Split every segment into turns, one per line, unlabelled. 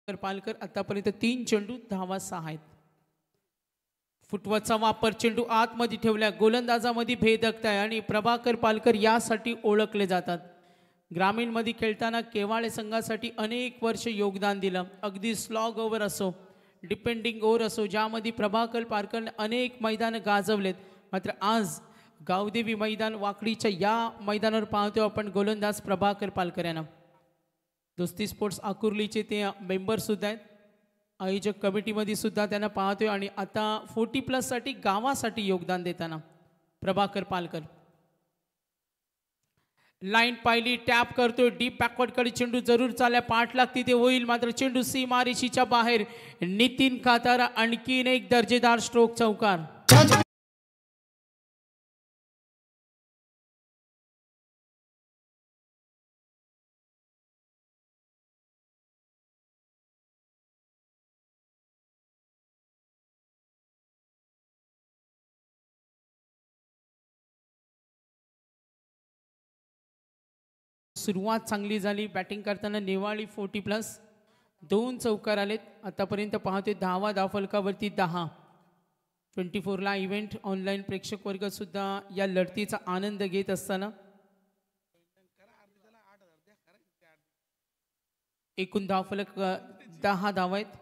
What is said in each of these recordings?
पालकर आतापर्यंत 3 चेंडू धावा 6 आहेत. फुटवटचा वापर, चेंडू आतमध्ये ठेवल्या, गोलंदाजामध्ये भेदकता आहे आणि प्रभाकर पालकर यासाठी ओळखले जातात. ग्रामीणमध्ये खेळताना केवाळे संघासाठी अनेक वर्ष योगदान दिलं. अगदी स्लॉग ओव्हर असो, डिपेंडिंग ओव्हर असो, ज्यामध्ये प्रभाकर पालकरने अनेक मैदान गाजवलेत. मात्र आज गावदेवी मैदान वाकडीच्या या मैदानावर पाहतो आपण गोलंदाज प्रभाकर पालकर यांना. दोस्ती स्पोर्ट्स आकुर्लीचे ते मेंबर सुद्धा आहेत. आयोजक कमिटीमध्ये सुद्धा त्यांना पाहतोय आणि आता 40+ साठी गावासाठी योगदान देताना प्रभाकर पालकर. लाईन पाहिली, टॅप करतोय, डीप बॅकवर्डकडे चेंडू जरूर चालला, पाठ लागते ते होईल, मात्र चेंडू सीमारेषेच्या बाहेर. नितीन कातारा आणखीन एक दर्जेदार स्ट्रोक चौकार. सुरुवात चांगली झाली. बॅटिंग करताना नेवाळी 40+, 2 चौकार आलेत. आतापर्यंत पाहतोय धावा धावफलकावरती 10. 24 इव्हेंट ऑनलाईन प्रेक्षक वर्ग सुद्धा या लढतीचा आनंद घेत असताना एकूण धावफलक 10 धावा आहेत.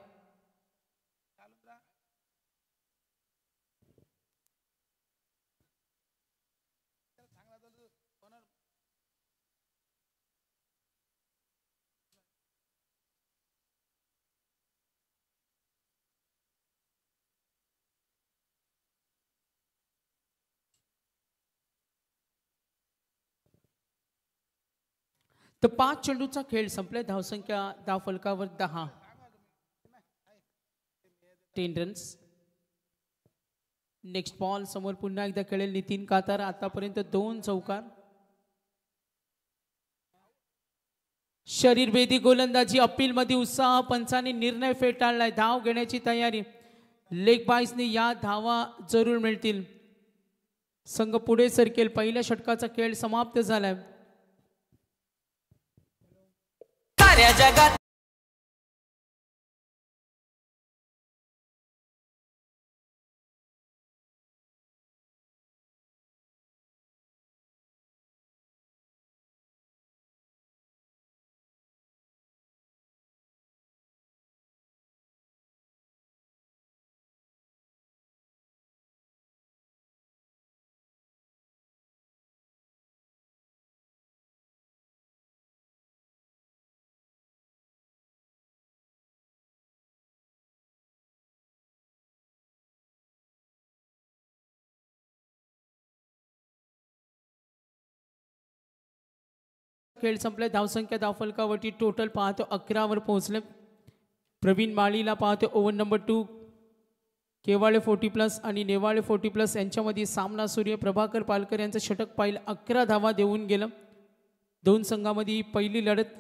तर 5 चेंडूचा खेळ संपला. धावसंख्या धावफलकावर 10. 10 रन्स. नेक्स्ट बॉल समोर पुन्हा एकदा खेळेल नितीन कातारा. आतापर्यंत 2 चौकार. शरीरभेदी गोलंदाजी अपील मध्ये उत्साह. पंचाने निर्णय फेटाळलाय. धाव घेण्याची तयारी. लेग बाईसने या धावा जरूर मिळतील. संघ पुढे सरकेल. पहिल्या षटकाचा खेळ समाप्त झालाय. जगात खेळ संपले. धावसंख्या धावफलकावरती टोटल पाहतो 11 वर पोहोचले. प्रवीण माळीला पाहतो ओव्हर नंबर 2. केवाळे 40+ आणि नेवाळे 40+ यांच्यामध्ये सामना सूर्य. प्रभाकर पालकर यांचं षटक पाहिलं 11 धावा देऊन गेलं. 2 संघामध्ये पहिली लढत.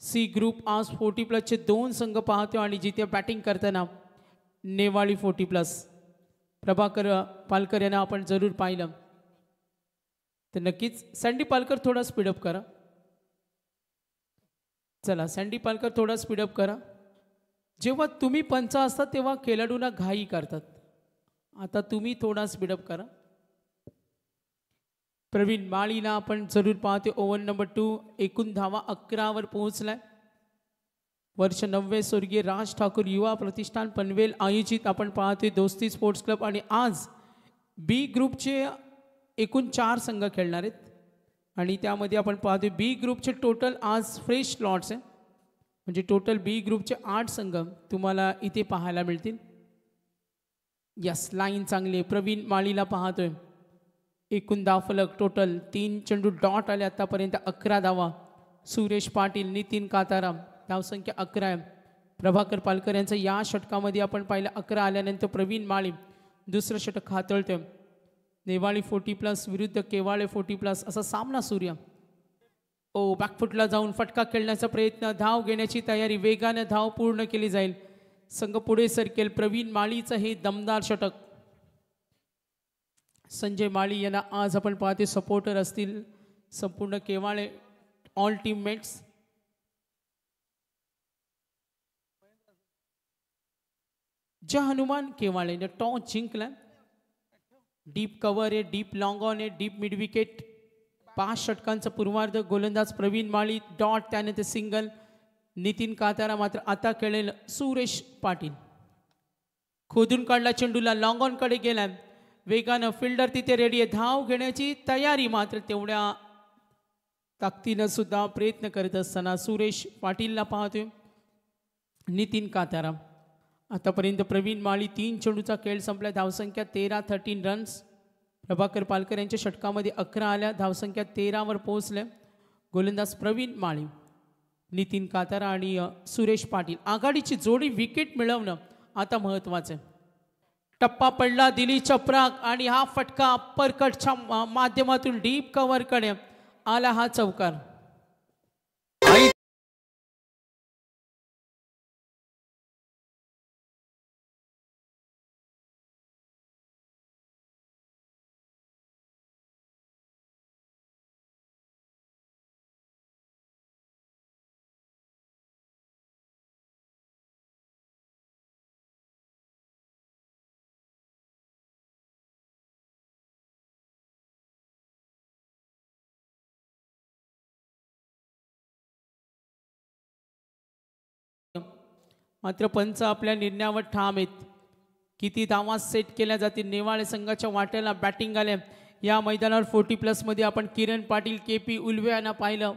सी ग्रुप आज 40+चे 2 संघ पाहतो आणि जिथे बॅटिंग करताना नेवाळी 40+. प्रभाकर पालकर यांना आपण जरूर पाहिलं. तर नक्कीच सँडी पालकर थोडा स्पीडअप करा. चला सँडी पालकर थोडा स्पीडअप करा. जेव्हा तुम्ही पंच असतात तेव्हा खेळाडूंना घाई करतात. आता तुम्ही थोडा स्पीडअप करा. प्रवीण माळीला आपण जरूर पाहतो ओव्हर नंबर 2. एकूण धावा 11 वर पोहोचलाय. वर्ष 90 स्वर्गीय राज ठाकूर युवा प्रतिष्ठान पनवेल आयोजित आपण पाहतोय दोस्ती स्पोर्ट्स क्लब. आणि आज बी ग्रुपचे एकूण 4 संघ खेळणार आहेत आणि त्यामध्ये आपण पाहतोय बी ग्रुपचे टोटल आज फ्रेश स्लॉट्स आहे. म्हणजे टोटल बी ग्रुपचे 8 संघ तुम्हाला इथे पाहायला मिळतील. यस, लाईन चांगली आहे. प्रवीण माळीला पाहतोय. एकूण धावफलक टोटल 3 चेंडू डॉट आले. आतापर्यंत 11 धावा. सुरेश पाटील, नितीन कातारा. धावसंख्या 11 आहे. प्रभाकर पालकर यांचं या षटकामध्ये आपण पाहिलं 11 आल्यानंतर प्रवीण माळी दुसरं षटक हातळतोय. नेवाळी 40+ विरुद्ध केवाळे 40+ असा सामना सूर्य. बॅकफुटला जाऊन फटका खेळण्याचा प्रयत्न. धाव घेण्याची तयारी. वेगाने धाव पूर्ण केली जाईल. संघ पुढे सरकेल. प्रवीण माळीचं हे दमदार षटक. संजय माळी यांना आज आपण पाहते सपोर्टर असतील संपूर्ण केवाळे ऑल टीममेट्स. ज्या हनुमान केवाळेने टॉस जिंकला, डीप कव्हर आहे, डीप लॉंग ऑन आहे, डीप मिड विकेट, 5 षटकांचा पूर्वार्ध, गोलंदाज प्रवीण माळी डॉट, त्याने ते सिंगल. नितीन कातारा मात्र आता खेळेल सुरेश पाटील. खोदून काढला चेंडूला, लॉंग ऑन कडे गेला, वेगानं फिल्डर तिथे रेडी आहे, धाव घेण्याची तयारी. मात्र तेवढ्या ताकदीनं सुद्धा प्रयत्न करत असताना सुरेश पाटीलला पाहतोय. नितीन कातारा आतापर्यंत प्रवीण माळी 3 चेंडूचा खेळ संपला, धावसंख्या 13 रन्स. प्रभाकर पालकर यांच्या षटकामध्ये 11 आल्या, धावसंख्या 13 वर पोहोचल्या. गोलंदाज प्रवीण माळी, नितीन कातारा आणि सुरेश पाटील आघाडीची जोडी. विकेट मिळवणं आता महत्त्वाचं आहे. टप्पा पडला, दिली चपराक आणि हा फटका अप्परकटच्या माध्यमातून डीप कव्हरकडे आला हा चौकार. मात्र पंच आपल्या निर्णयावर ठाम आहेत. किती धावा सेट केल्या जातील. नेवाळे संघाच्या वाट्याला बॅटिंग आल्या. या मैदानावर 40+ मध्ये आपण किरण पाटील, KP उल्वे यांना पाहिलं.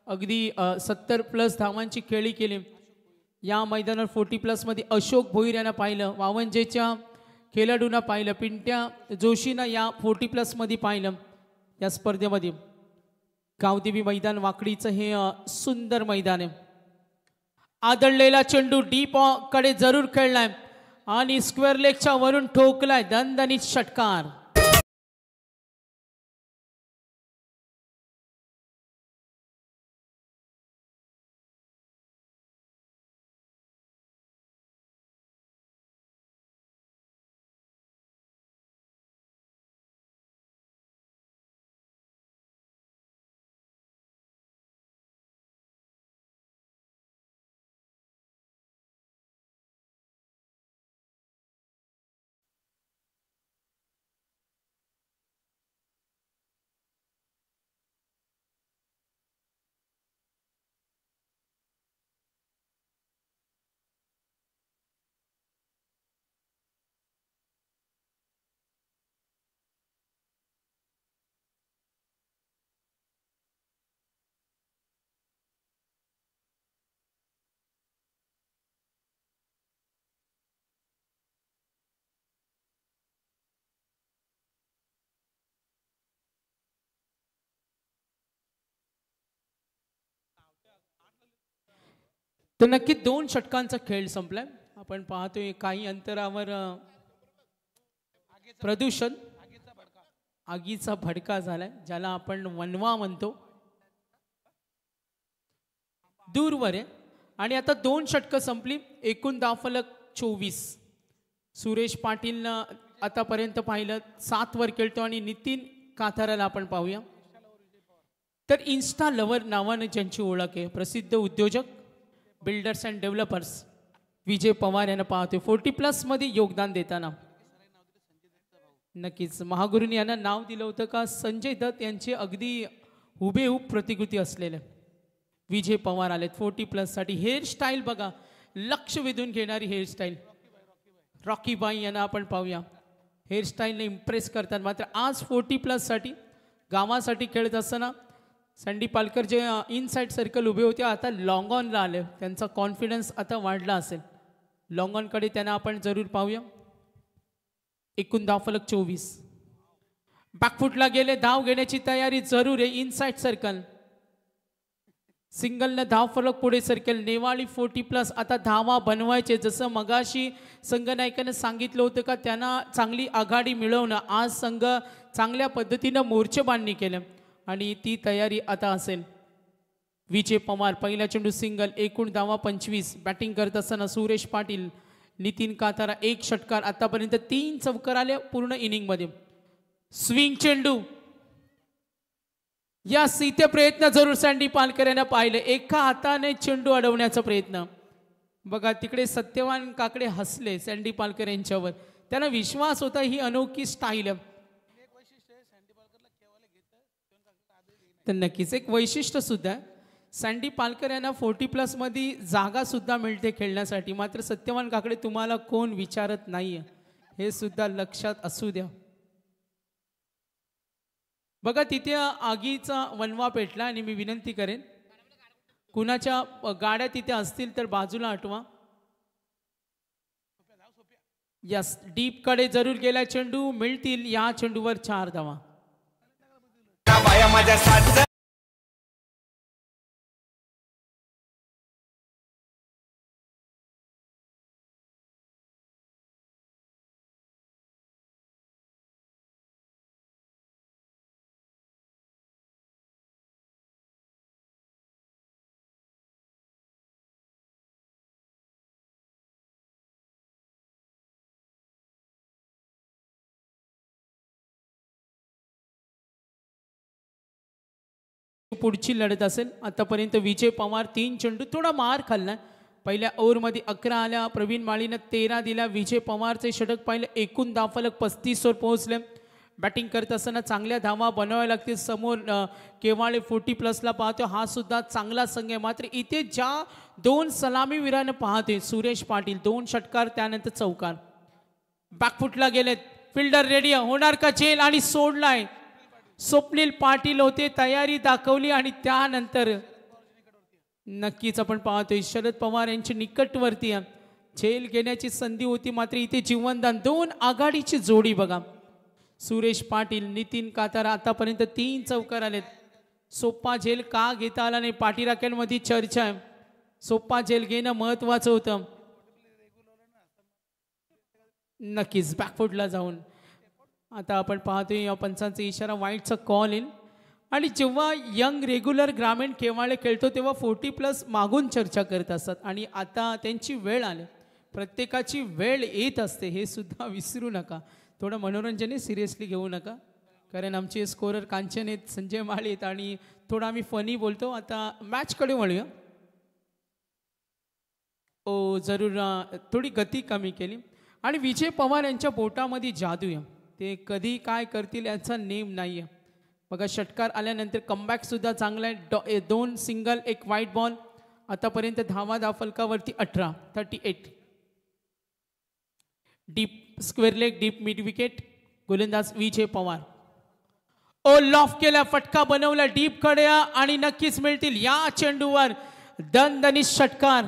अगदी 70+ धावांची खेळी केली. या मैदानावर 40+ मध्ये अशोक भोईर यांना पाहिलं. 52च्या खेळाडूंना पाहिलं. पिंट्या जोशींना या 40+ मध्ये पाहिलं. या स्पर्धेमध्ये गावदेवी मैदान वाकडीचं हे सुंदर मैदान आहे. आदळलेला चेंडू डीप कडे जरूर खेळलाय आणि स्क्वेअर लेगच्या वरून ठोकलाय. दणदणीत षटकार. तर नक्की 2 षटकांचा खेळ संपलाय. आपण पाहतोय काही अंतरावर प्रदूषण, आगीचा भडका झालाय, ज्याला आपण वनवा म्हणतो, दूरवर आहे. आणि आता 2 षटकं संपली. एकूण धावफलक 24. सुरेश पाटीलनं आतापर्यंत पाहिलं 7 वर खेळतो. आणि नितीन काथाराला आपण पाहूया. तर इन्स्टा लवर नावाने ज्यांची ओळख आहे, प्रसिद्ध उद्योजक, builders and developers Vijay Pawar यांना पाहतोय 40+ मध्ये योगदान देताना. नक्कीच महागुरूंनी यांना नाव दिलं होतं का संजय दत्त यांची अगदी हुबेहूब प्रतिकृती असलेले विजय पवार आलेत 40+ साठी. हेअरस्टाईल बघा, लक्ष वेधून घेणारी हेअरस्टाईल. रॉकी बाई यांना आपण पाहूया. हेअरस्टाईलने इम्प्रेस करतात. मात्र आज 40+ साठी गावासाठी खेळत असताना सँडी पालकर जे इनसाइड सर्कल उभे होते, आता लॉंग ऑनला आले. त्यांचा कॉन्फिडन्स आता वाढला असेल. लॉंग ऑनकडे त्यांना आपण जरूर पाहूया. एकूण धावफलक 24. बॅकफुटला गेले, धाव घेण्याची तयारी जरूर आहे. इनसाइड सर्कल, सिंगलनं धावफलक पुढे सर्कल. नेवाळी 40+ आता धावा बनवायचे. जसं मगाशी संघनायकानं सांगितलं होतं का त्यांना चांगली आघाडी मिळवणं. आज संघ चांगल्या पद्धतीनं मोर्चे बांधणी केलं आणि ती तयारी आता असेल. विजय पवार पहिला चेंडू सिंगल. एकूण धावा 25. बॅटिंग करत असताना सुरेश पाटील, नितीन कातारा 1 षटकार. आतापर्यंत 3 चौकार आले पूर्ण इनिंगमध्ये. स्विंग चेंडू, या सीते प्रयत्न जरूर सँडी पालकर यांना पाहिले. एका हाताने चेंडू अडवण्याचा प्रयत्न. बघा तिकडे सत्यवान काकडे हसले सँडी पालकर यांच्यावर. त्यांना विश्वास होता ही अनोखी स्टाईल. तर नक्कीच एक वैशिष्ट्य सुद्धा सँडी पालकर यांना 40+ मध्ये जागा सुद्धा मिळते खेळण्यासाठी. मात्र सत्यवान काकडे तुम्हाला कोण विचारत नाहीये हे सुद्धा लक्षात असू द्या. बघा तिथे आगीचा वनवा पेटला आणि मी विनंती करेन कुणाच्या गाड्या तिथे असतील तर बाजूला हटवा. यस डीप कडे जरूर गेला चेंडू, मिळतील या चेंडूवर 4 धावा. पुढची लढत असेल. आतापर्यंत विजय पवार 3 चेंडू, थोडा मार खाल्ला. पहिल्या ओव्हरमध्ये 11 आल्या. प्रवीण माळीनं 13 दिल्या. विजय पवारचे षटक पाहिलं. एकूण धावफलक 35 वर पोहोचले. बॅटिंग करत असताना चांगल्या धावा बनवाव्या लागतील. समोर केवाळे 40+ पाहतो, हा सुद्धा चांगला संघ आहे. मात्र इथे ज्या 2 सलामीवीरांना पाहते सुरेश पाटील, 2 षटकार त्यानंतर चौकार. बॅकफुटला गेलेत. फिल्डर रेडी होणार का झेल आणि सोडलाय. स्वप्नील पाटील होते, तयारी दाखवली आणि त्यानंतर नक्कीच आपण पाहतोय शरद पवार यांच्या निकटवर्ती झेल घेण्याची संधी होती. मात्र इथे जीवनदान 2 आघाडीची जोडी बघा. सुरेश पाटील, नितीन कातार आतापर्यंत 3 चौकार आलेत. सोप्पा झेल का घेता आला नाही पाठीराख्यांमध्ये चर्चा आहे. सोप्पा झेल घेणं महत्वाचं होतं. नक्कीच बॅकफुटला जाऊन आता आपण पाहतोय या पंचांचा इशारा, वाईटचा कॉल येईल. आणि जेव्हा यंग रेग्युलर ग्रामीण केवाळे खेळतो तेव्हा 40+ मागून चर्चा करत असतात आणि आता त्यांची वेळ आली. प्रत्येकाची वेळ येत असते हे सुद्धा विसरू नका. थोडं मनोरंजन सिरियसली घेऊ नका, कारण आमचे स्कोरर कांचन आहेत, संजय माळी आहेत आणि थोडं आम्ही फनी बोलतो. आता मॅचकडे वळूया. ओ जरूर थोडी गती कमी केली आणि विजय पवार यांच्या बोटामध्ये जादू आहे. ते कधी काय करतील याचा नेम नाही आहे. बघा षटकार आल्यानंतर कमबॅक सुद्धा चांगला आहे. 2 सिंगल 1 वाईट बॉल. आतापर्यंत धावा फलकावरती 18, 38. Deep square leg, deep mid wicket. गोलंदाज विजय पवार. ओ लॉफ केला, फटका बनवला डीप कडे आणि नक्कीच मिळतील या चेंडूवर दणदणीत षटकार.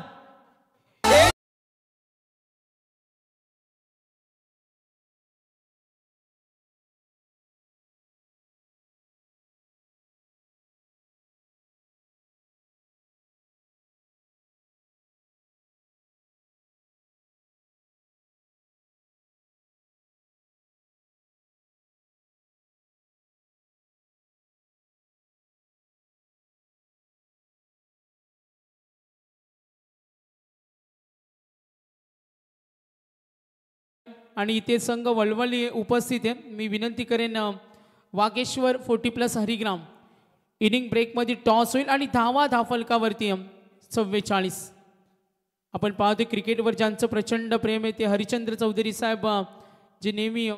आणि इथे संघ वळवळी उपस्थित आहे. मी विनंती करेन वागेश्वर 40+ हरिग्राम. इनिंग ब्रेकमध्ये टॉस होईल आणि धावफलकावरती 44. आपण पाहतो क्रिकेटवर ज्यांचं प्रचंड प्रेम आहे ते हरिचंद्र चौधरी साहेब, जे नेहमी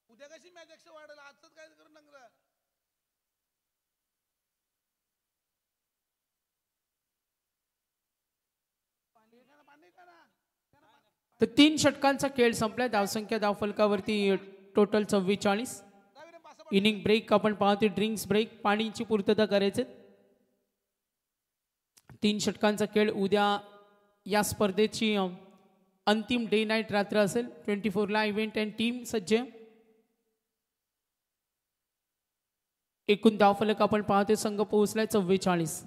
उद्या कशी मॅच एक्स्ट्रा वाढेल, आजच काय करून टाकलं.
तर 3 षटकांचा खेळ संपला. धावसंख्या धावफलकावरती टोटल 44. इनिंग ब्रेक आपण पाहतो, ड्रिंक्स ब्रेक, पाणीची पूर्तता करायचे. 3 षटकांचा खेळ. उद्या या स्पर्धेची अंतिम डे नाईट रात्र असेल. 24ला इव्हेंट अँड टीम सज्ज. एकूण धावफलक आपण पाहतोय संघ पोहोचलाय 44.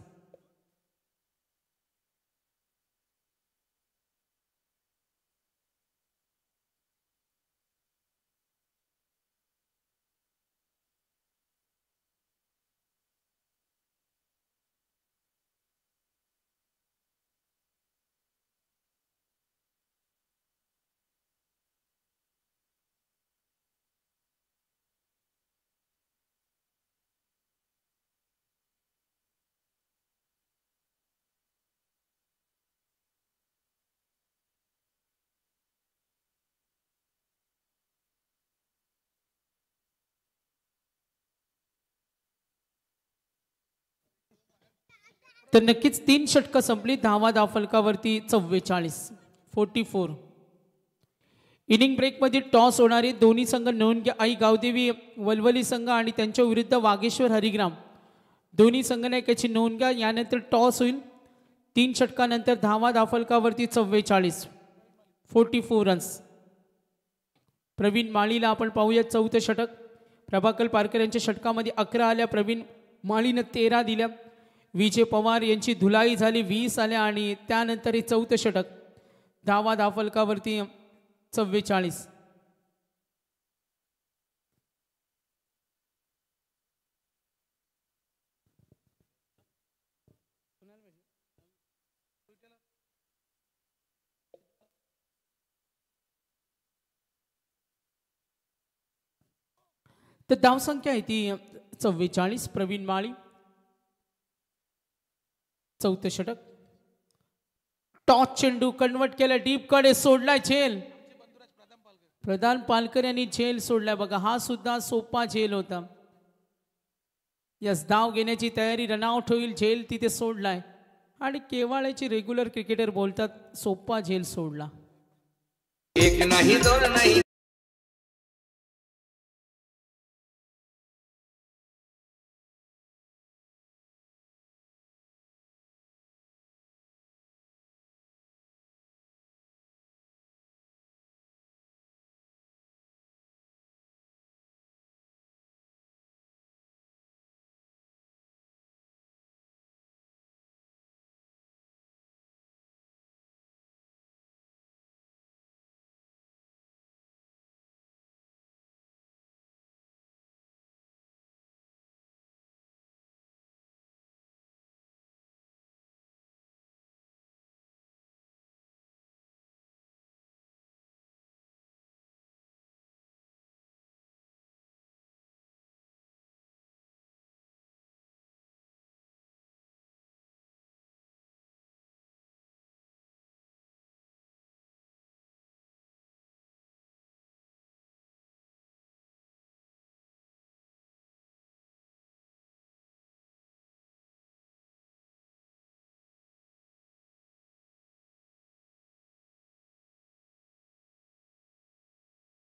तर नक्कीच 3 षटकं संपली. धावा धावफलकावरती 44. इनिंग ब्रेकमध्ये टॉस होणारे दोन्ही संघ नोंद घ्या. आई गावदेवी वलवली संघ आणि त्यांच्या विरुद्ध वागेश्वर हरिग्राम दोन्ही संघनायकाची नोंद घ्या. यानंतर टॉस होईल. 3 षटकानंतर धावा धावफलकावरती 44 रन्स. प्रवीण माळीला आपण पाहूया. चौथं षटक. प्रभाकर पारकर यांच्या षटकामध्ये 11 आल्या. प्रवीण माळीनं 13 दिल्या. विजय पवार यांची धुलाई झाली, 20 आल्या. आणि त्यानंतर हे चौथं षटक. धावा धावफलकावरती 44. तर धावसंख्या आहे ती 44. प्रवीण माळी. चौथं षटक. टॉस चेंडू कन्वर्ट केला, डीप कडे सोडलाय झेल. प्रधान पालकर यांनी झेल सोडलाय बघा. हा सुद्धा सोपा झेल होता. यस, धाव घेण्याची तयारी, रनआउट होईल. झेल तिथे सोडलाय. आणि केवाळ्याचे रेग्युलर क्रिकेटर बोलतात सोपा झेल सोडला.
एक नाही दोन नाही.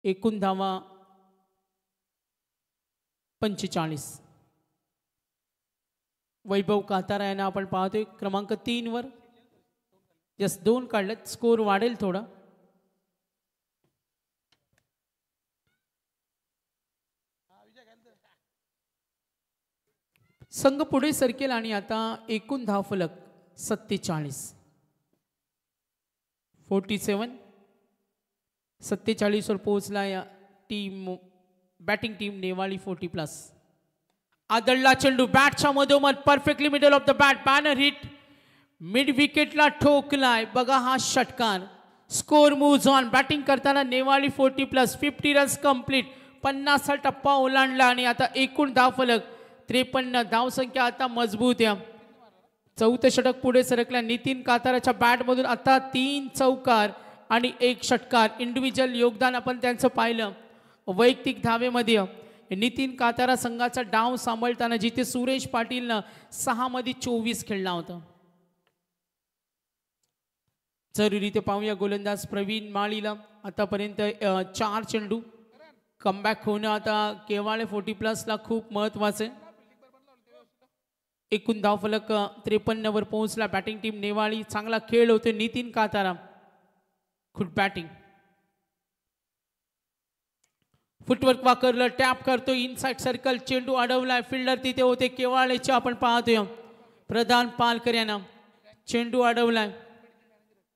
एकूण धावा 45. वैभव कातारा यांना आपण पाहतोय क्रमांक 3 वर. जस्ट 2 काढलेत. स्कोर वाढेल थोडा. संघ पुढे सरकेल आणि आता एकूण धावफलक 47. 47 वर पोहोचला या टीम बॅटिंग टीम नेवाळी 40+. आदळला चेंडू बॅटच्या मधोमध perfectly middle of the bat. बॅनर हिट मिड विकेटला ठोकलाय बघा हा षटकार. Score moves on. बॅटिंग करताना नेवाळी 40+. 50 runs complete. 50 टप्पा ओलांडला आणि आता एकूण धावफलक 53. धावसंख्या आता मजबूत आहे. चौथं षटक पुढे सरकल्या. नितीन काताराच्या बॅटमधून आता 3 चौकार आणि 1 षटकार. इंडिव्हिज्युअल योगदान आपण त्यांचं पाहिलं. वैयक्तिक धावेमध्ये नितीन कातारा संघाचा डाव सांभाळताना जिथे सुरेश पाटीलनं 6 मध्ये 24 खेळला होता. जरुरी ते पाहूया गोलंदाज प्रवीण माळीला. आतापर्यंत 4 चेंडू. कमबॅक होणं आता केवाळे 40+ला खूप महत्वाचं आहे. एकूण धावफलक 53 वर पोहोचला. बॅटिंग टीम नेवाळी चांगला खेळ होते. Nitin Katara good batting. Footwork वापरलं. टॅप करतो इनसाइड सर्कल. चेंडू अडवलाय. फिल्डर तिथे होते केवाळेचे आपण पाहतोय. प्रधान पालकर यांना चेंडू अडवलाय.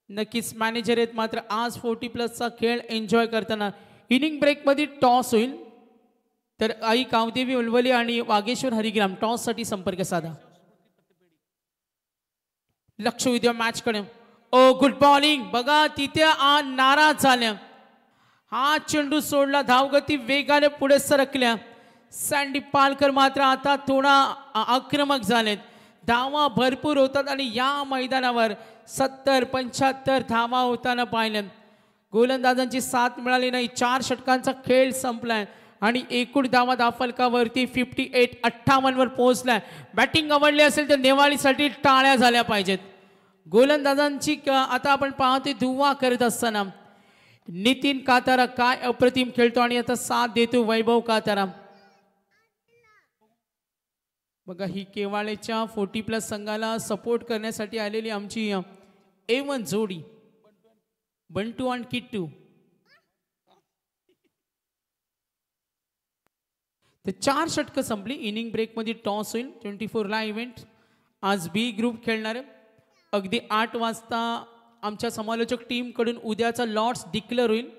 नक्कीच मॅनेजर आहेत मात्र आज 40+चा खेळ एन्जॉय करताना. इनिंग ब्रेकमध्ये टॉस होईल. तर आई कावदेवी उलवली आणि वागेश्वर हरिग्राम टॉससाठी संपर्क साधा. लक्ष विद्या मॅच कडे. ओ गुड बॉलिंग बघा तिथे नाराज झाल्या. हा चेंडू सोडला. धावगती वेगाने पुढे सरकल्या. सँडी पालकर मात्र आता थोडा आक्रमक झालेत. धावा भरपूर होतात आणि या मैदानावर 70-75 धावा होताना पाहिल्या. गोलंदाजांची साथ मिळाली नाही. 4 षटकांचा खेळ संपलाय आणि एकूण धावा धावफलकावरती 58 वर पोहोचलाय. बॅटिंग आवडली असेल तर नेवाळीसाठी टाळ्या झाल्या पाहिजेत. गोलंदाजांची आता आपण पाहतोय धुव्वा करत असताना नितीन कातारा काय अप्रतिम खेळतो आणि आता साथ देतो वैभव कातारा. बघा ही केवाळेच्या 40+ संघाला सपोर्ट करण्यासाठी आलेली आमची A1 जोडी बंटू आणि किट्टू. तर 4 षटकं संपली. इनिंग ब्रेकमध्ये टॉस होईल. 24 ला इव्हेंट. आज बी ग्रुप खेळणार. अगदी 8 वाजता आमच्या समालोचक टीमकडून उद्याचा लॉट्स डिक्लेअर होईल.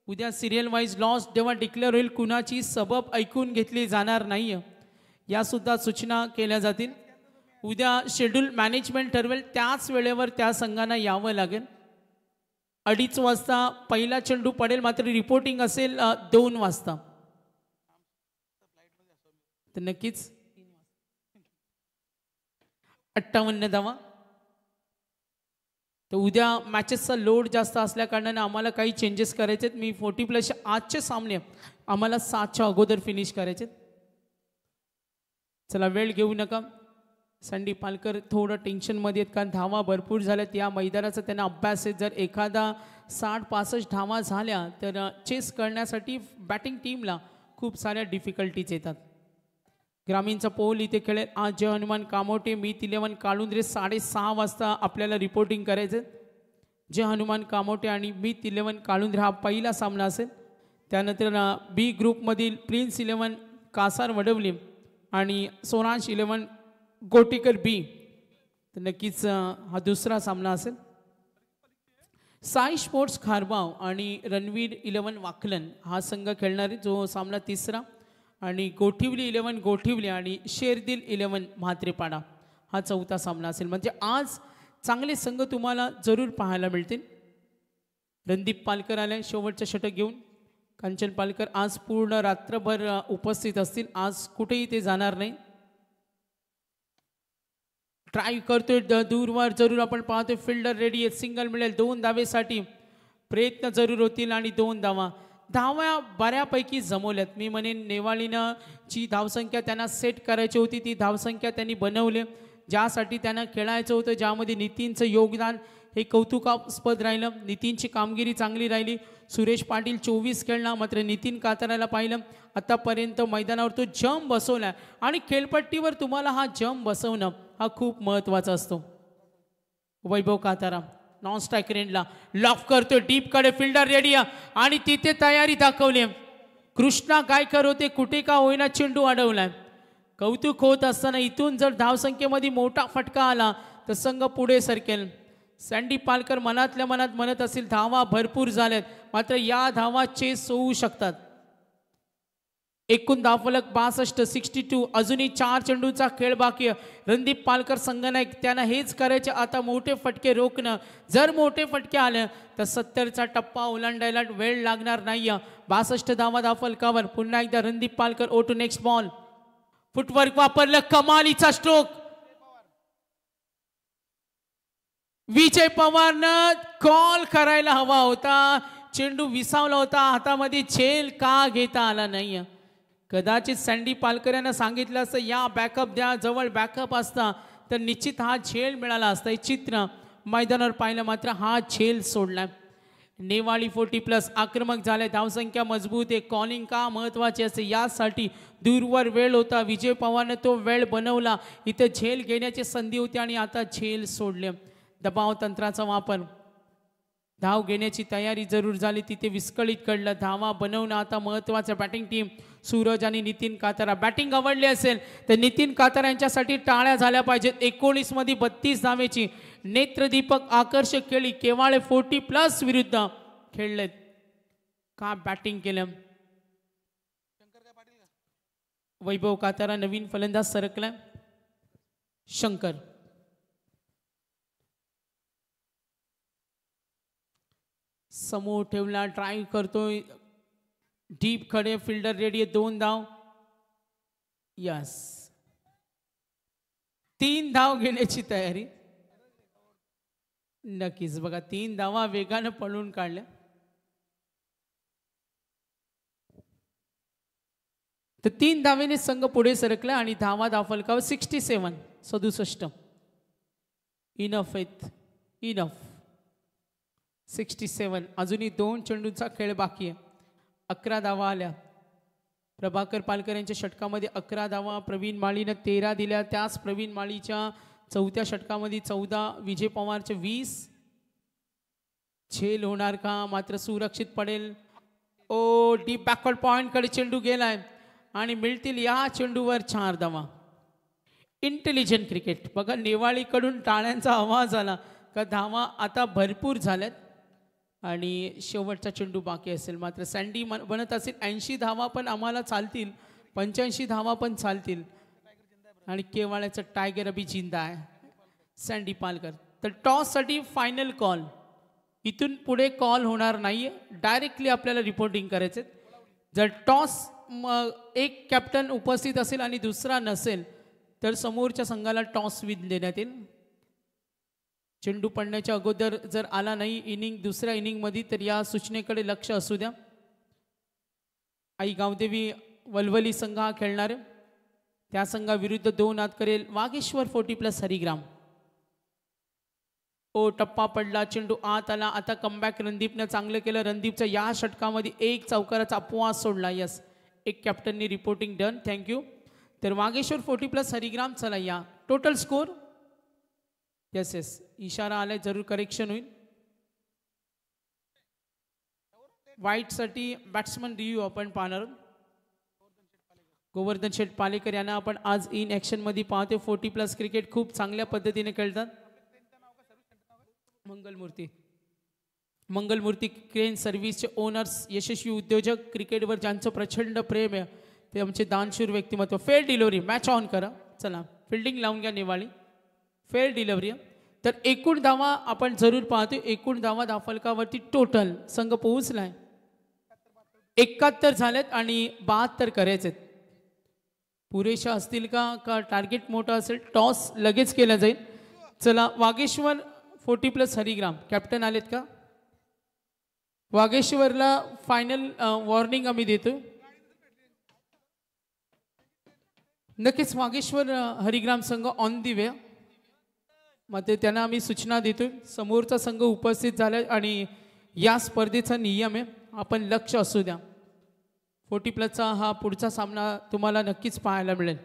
उद्या सिरियल वाईज लॉट्स जेव्हा डिक्लेअर होईल कुणाची सबब ऐकून घेतली जाणार नाही या सुद्धा सूचना केल्या जातील. उद्या शेड्यूल मॅनेजमेंट ठरवेल त्याच वेळेवर त्या संघांना यावं लागेल. 2:30 वाजता पहिला चेंडू पडेल मात्र रिपोर्टिंग असेल 2 वाजता. तर नक्कीच 58 धावा. तर उद्या मॅचेसचा लोड जास्त असल्या कारणाने आम्हाला काही चेंजेस करायचे आहेत. मी 40+ आजचे सामने आम्हाला 7च्या अगोदर फिनिश करायचे. चला वेळ घेऊ नका. सँडी पालकर थोडं टेन्शनमध्ये आहेत कारण धावा भरपूर झाल्यात. या मैदानाचा त्यांना अभ्यास आहे. जर एखादा 60-65 धावा झाल्या तर चेस करण्यासाठी बॅटिंग टीमला खूप साऱ्या डिफिकल्टीज येतात. ग्रामीणचा पोल इथे खेळेल आज जय हनुमान कामोटे मीत 11 काळुंद्रे 6:30 वाजता आपल्याला रिपोर्टिंग करायचं. जय हनुमान कामोटे आणि मीत 11 काळुंद्रे हा पहिला सामना असेल. त्यानंतर बी ग्रुपमधील प्रिन्स 11 कासार वडवली आणि सोनांश 11 गोटीकर बी. तर नक्कीच हा दुसरा सामना असेल. साई स्पोर्ट्स खारबाव आणि रणवीर 11 वाकलन हा संघ खेळणारे जो सामना तिसरा. आणि गोठिवली 11 गोठिवली आणि शेरदिल 11 म्हात्रेपाडा हा चौथा सामना असेल. म्हणजे आज चांगले संघ तुम्हाला जरूर पाहायला मिळतील. रणदीप पालकर आले शेवटचं षटक घेऊन. कांचन पालकर आज पूर्ण रात्रभर उपस्थित असतील. आज कुठेही ते जाणार नाही. ट्राय करतोय दूरवर जरूर आपण पाहतोय. फिल्डर रेडी आहे. सिंगल मिळेल 2 धावेसाठी प्रयत्न जरूर होतील आणि 2 धावा. धावा बऱ्यापैकी जमवल्यात. मी म्हणेन नेवाळीनं ची धावसंख्या त्यांना सेट करायची होती ती धावसंख्या त्यांनी बनवली. ज्यासाठी त्यांना खेळायचं होतं ज्यामध्ये नितीनचं योगदान हे कौतुकास्पद राहिलं. नितीनची कामगिरी चांगली राहिली. सुरेश पाटील 24 खेळला मात्र नितीन काताराला पाहिलं आतापर्यंत मैदानावर तो जंप बसवला आणि खेळपट्टीवर तुम्हाला हा जंप बसवणं हा खूप महत्त्वाचा असतो. वैभव कातारा नॉन स्ट्राईक रेंजला लॉक करतोय. डीपकडे फिल्डर रेडी आणि तिथे तयारी दाखवली. कृष्णा गायकर होते कुठे का होईना चेंडू अडवलाय. कौतुक होत असताना इथून जर धावसंख्येमध्ये मोठा फटका आला तर संघ पुढे सरकेल. सँडी पालकर मनातल्या मनात म्हणत असेल धावा भरपूर झाल्यात मात्र या धावा चेस होऊ शकतात. एकूण धावफलक 62 62. अजूनही 4 चेंडूचा खेळ बाकी आहे. रणदीप पालकर संघनायक त्यांना हेच करायचे. आता मोठे फटके रोखणं. जर मोठे फटके आले तर 70चा टप्पा ओलांडायला वेळ लागणार नाही. 62 धावा धावफलकावर. पुन्हा एकदा रणदीप पालकर ओ टू नेक्स्ट बॉल. फुटवर्क वापरलं. कमालीचा स्ट्रोक. विजय पवारनं कॉल करायला हवा होता. चेंडू विसावला होता हातामध्ये. झेल का घेता आला नाही. कदाचित सँडी पालकर यांना सांगितलं असतं या बॅकअप द्या. जवळ बॅकअप असता तर निश्चित हा झेल मिळाला असता. हे चित्र मैदानावर पाहिलं मात्र हा झेल सोडला. नेवाळी 40+ आक्रमक झाले. धावसंख्या मजबूत आहे. कॉलिंग का महत्त्वाचे असते यासाठी दूरवर वेळ होता. विजय पवारने तो वेळ बनवला. इथं झेल घेण्याची संधी होती आणि आता झेल सोडले. दबाव तंत्राचा वापर. धाव घेण्याची तयारी जरूर झाली. तिथे विस्कळीत घडलं. धावा बनवणं आता महत्त्वाचं. बॅटिंग टीम सूरज आणि नितीन कातारा. बॅटिंग आवडली असेल तर नितीन कातारा यांच्यासाठी टाळ्या झाल्या पाहिजेत. 19 मध्ये 32 धावेची नेत्रदीपक आकर्षक खेळी. केवाळे 40+ विरुद्ध खेळलेत. का बॅटिंग केलं. वैभव कातारा नवीन फलंदाज सरकलाय. शंकर समोर ठेवला. ट्राय करतोय. डीप खडे. फिल्डर रेडी आहे. 2 धाव. यस 3 धाव घेण्याची तयारी. नक्कीच बघा 3 धावा वेगानं पळून काढल्या. तर 3 धावेने संघ पुढे सरकला आणि धावा धावफलकावर 67. इनफ आहेत, इनफ. 67. अजूनही 2 चेंडूंचा खेळ बाकी आहे. 11 धावा आल्या. प्रभाकर पालकर यांच्या षटकामध्ये 11 धावा. प्रवीण माळीनं 13 दिल्या. त्याच प्रवीण माळीच्या चौथ्या षटकामध्ये 14. विजय पवारचे 20. झेल होणार का? मात्र सुरक्षित पडेल. ओ डीप बॅकवर्ड पॉइंटकडे चेंडू गेलाय आणि मिळतील या चेंडूवर 4 धावा. Intelligent cricket. बघा नेवाळीकडून टाळ्यांचा आवाज आला का धावा आता भरपूर झाल्यात आणि शेवटचा चेंडू बाकी असेल. मात्र सँडी बनत असेल 80 धावा पण आम्हाला चालतील, 85 धावा पण चालतील. आणि केवाळ्याचं टायगर अभि जिंदा आहे. सँडी पालकर. तर टॉससाठी फायनल कॉल. इथून पुढे कॉल होणार नाहीये, डायरेक्टली आपल्याला रिपोर्टिंग करायचे. जर टॉस एक कॅप्टन उपस्थित असेल आणि दुसरा नसेल तर समोरच्या संघाला टॉस विन देण्यात येईल. चेंडू पडण्याच्या अगोदर जर आला नाही इनिंग दुसऱ्या इनिंगमध्ये तर या सूचनेकडे लक्ष असू द्या. आई गावदेवी वलवली संघ हा खेळणार आहे. त्या संघाविरुद्ध 2 आत करेल वागेश्वर 40+ हरिग्राम. ओ टप्पा पडला, चेंडू आत आला. आता कमबॅक रणदीपनं चांगलं केलं. रणदीपच्या या षटकामध्ये 1 चौकाराचा अपवाद सोडला. यस, एक कॅप्टननी रिपोर्टिंग डन. थँक्यू. तर वागेश्वर 40+ हरिग्राम. चला या टोटल स्कोर. यस यस, इशारा आलाय, जरूर करेक्शन होईल. वाईटसाठी बॅट्समन रिव्ह्यू आपण पाहणार. गोवर्धन शेठ पालेकर यांना आपण आज इन ॲक्शनमध्ये पाहतो. 40+ क्रिकेट खूप चांगल्या पद्धतीने खेळतात. मंगलमूर्ती क्रेन सर्व्हिसचे ओनर्स, यशस्वी उद्योजक, क्रिकेटवर ज्यांचं प्रचंड प्रेम आहे ते आमचे दानशूर व्यक्तिमत्व. Fair delivery. मॅच ऑन करा. चला फिल्डिंग लावून घ्या नेवाळी. Fair delivery. तर एकूण धावा आपण जरूर पाहतो. एकूण धावा धावफलकावरती टोटल संघ पोहोचलाय 71 झालेत आणि 72 करायचे. पुरेशा असतील का टार्गेट मोठं असेल टॉस लगेच केला जाईल. चला वागेश्वर 40+ हरिग्राम कॅप्टन आलेत का? वागेश्वरला फायनल वॉर्निंग आम्ही देतो. नक्कीच वागेश्वर हरिग्राम संघ ऑन दी वे. मग त्यांना आम्ही सूचना देतो. समोरचा संघ उपस्थित झाला आणि या स्पर्धेचा नियम आहे, आपण लक्ष असू द्या. 40+चा हा पुढचा सामना तुम्हाला नक्कीच पाहायला मिळेल.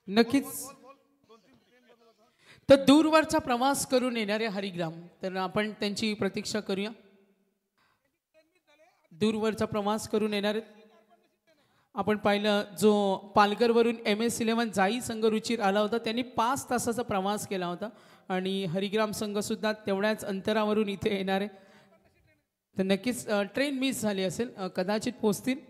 नक्कीच. तर दूरवरचा प्रवास करून येणारे हरिग्राम, तर आपण त्यांची प्रतीक्षा करूया. दूरवरचा प्रवास करून येणारे आपण पाहिलं, जो पालघरवरून MS11 जाई संघ रुचिर आला होता त्यांनी 5 तासाचा प्रवास केला होता आणि हरिग्राम संघ सुद्धा तेवढ्याच अंतरावरून इथे येणार आहे. तर नक्कीच ट्रेन मिस झाली असेल, कदाचित पोहोचतील.